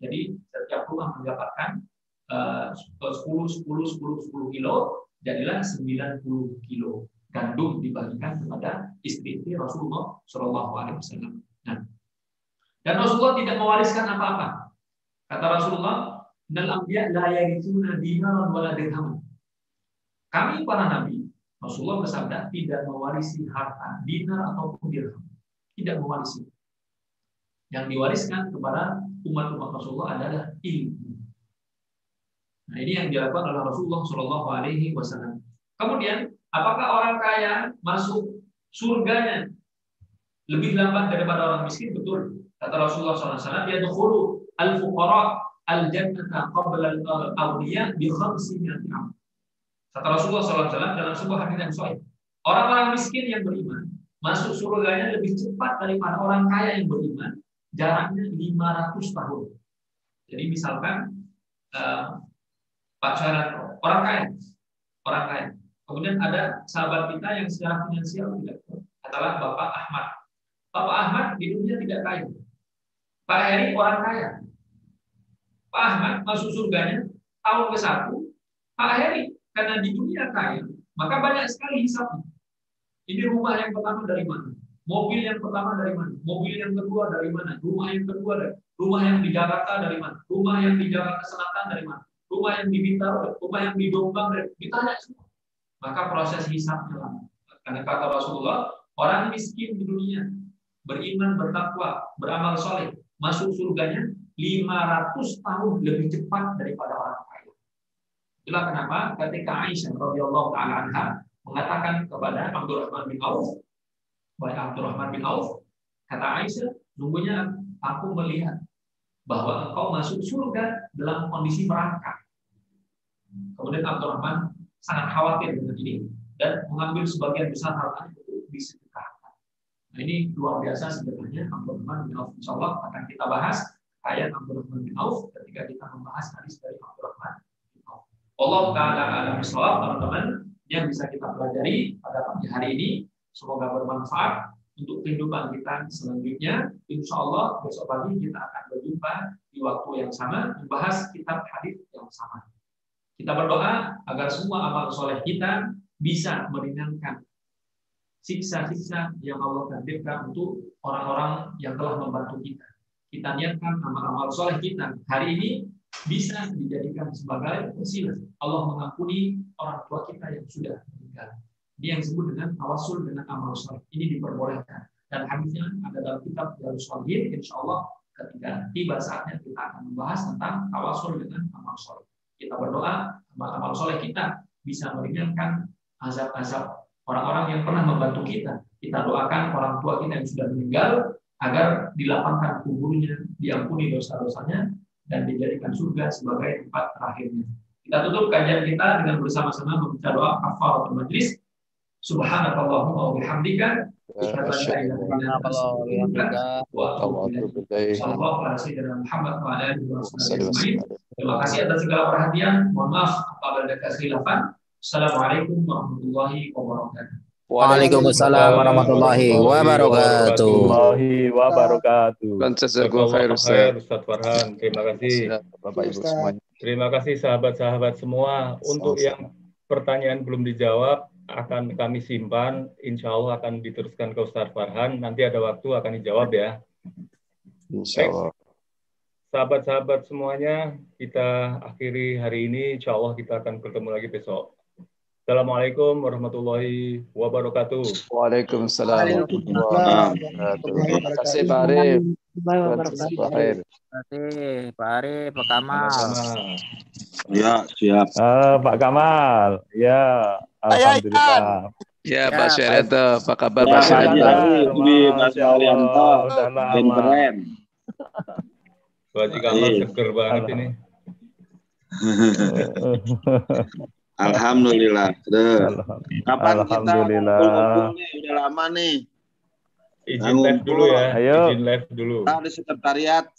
Jadi setiap rumah mendapatkan 10 kilo, jadilah 90 kilo gandum dibagikan kepada istri-istri Rasulullah SAW. Nah, dan Rasulullah tidak mewariskan apa-apa. Kata Rasulullah, "Innal anbiya la yarithuna dinaran wala dirhaman." Kami para nabi, Rasulullah bersabda, tidak mewarisi harta, dinar ataupun dirham. Tidak mewarisi. Yang diwariskan kepada umat-umat Rasulullah adalah ilmu. Nah, ini yang dilakukan oleh Rasulullah SAW. Kemudian, apakah orang kaya masuk surganya lebih lambat daripada orang miskin? Betul. Kata Rasulullah SAW, yadkhulu al-fuqara al-jannata qabla al-awliya bi 500 am. Kata Rasulullah SAW dalam sebuah hadis yang sahih, orang-orang miskin yang beriman masuk surganya lebih cepat daripada orang kaya yang beriman, jaraknya 500 tahun. Jadi misalkan Pak Syarano, orang kaya. Kemudian ada sahabat kita yang secara finansial tidak kuat, adalah Bapak Ahmad. Bapak Ahmad di dunia tidak kaya. Pak Heri orang kaya. Pak Ahmad masuk surganya tahun ke-1. Pak Heri karena di dunia kaya, maka banyak sekali hisabnya. Ini rumah yang pertama dari mana? Mobil yang pertama dari mana? Mobil yang kedua dari mana? Rumah yang kedua dari rumah yang di Jakarta dari mana? Rumah yang di Jakarta Selatan dari mana? Rumah yang di Bintaro, rumah yang di Jombang, ditanya semua. Maka proses hisabnya lama. Karena kata Rasulullah, orang miskin di dunia beriman, bertakwa, beramal soleh, masuk surganya 500 tahun lebih cepat daripada orang kaya. Itulah kenapa ketika Aisyah radhiyallahu taala anha mengatakan kepada Abdurrahman bin Auf, wahai Abdurrahman bin Auf, kata Aisyah, sungguhnya aku melihat bahwa engkau masuk surga dalam kondisi merangkak. Kemudian Abdurrahman sangat khawatir dengan ini dan mengambil sebagian besar hartanya untuk disedekahkan. Nah, ini luar biasa sebenarnya Abdurrahman bin Auf. Insyaallah akan kita bahas ayat Abdurrahman bin Auf ketika kita membahas hadis dari Abdurrahman bin Auf. Allah taala alam bisawab, teman-teman, yang bisa kita pelajari pada pagi hari ini semoga bermanfaat untuk kehidupan kita selanjutnya. Insyaallah besok pagi kita akan berjumpa di waktu yang sama membahas kitab hadis yang sama. Kita berdoa agar semua amal soleh kita bisa meringankan siksa-siksa yang Allah takdirkan untuk orang-orang yang telah membantu kita. Kita niatkan amal-amal soleh kita hari ini bisa dijadikan sebagai wasilah Allah mengampuni orang tua kita yang sudah meninggal. Ini yang disebut dengan tawasul dengan amal soleh. Ini diperbolehkan. Dan hadisnya ada dalam kitab Riyadhus Shalihin. Insyaallah ketika tiba saatnya kita akan membahas tentang tawasul dengan amal soleh. Kita berdoa amal-amal soleh kita bisa meringankan azab-azab orang-orang yang pernah membantu kita. Kita doakan orang tua kita yang sudah meninggal agar dilapangkan kuburnya, diampuni dosa-dosanya, dan dijadikan surga sebagai tempat terakhirnya. Kita tutup kajian kita dengan bersama-sama membaca doa kafaratul majlis. Subhanakallahumma wa bihamdika asyhadu an la ilaha illa anta astaghfiruka wa atubu ilaik. Sallallahu alaihi Muhammad wa ala alihi wasallam. Terima kasih atas segala perhatian. Mohon maaf apabila ada kekhilafan. Assalamualaikum warahmatullahi wabarakatuh. Waalaikumsalam warahmatullahi wabarakatuh. Jazakallahu khair Ustaz Farhan. Terima kasih Bapak Ibu semuanya. Terima kasih sahabat-sahabat semua. Untuk yang pertanyaan belum dijawab akan kami simpan, insya Allah akan diteruskan ke Ustaz Farhan. Nanti ada waktu akan dijawab ya. Insya Allah. Sahabat-sahabat semuanya, kita akhiri hari ini. Insya Allah kita akan bertemu lagi besok. Assalamualaikum warahmatullahi wabarakatuh. Waalaikumsalam warahmatullahi wabarakatuh. Terima kasih Pak Arif. Terima kasih Pak Arif, Pak Kamal. Ya, siap. Pak Kamal, ya, alhamdulillah. Ya, Pak Syarianto, apa kabar Ya, Pak Syarianto? Mas Alianto, keren. Pak Kamal seger banget ini. Alhamdulillah. Kapan kita Alhamdulillah. nih? Udah lama nih. Izin live dulu ya. Ayo. Izin live dulu. Di sekretariat.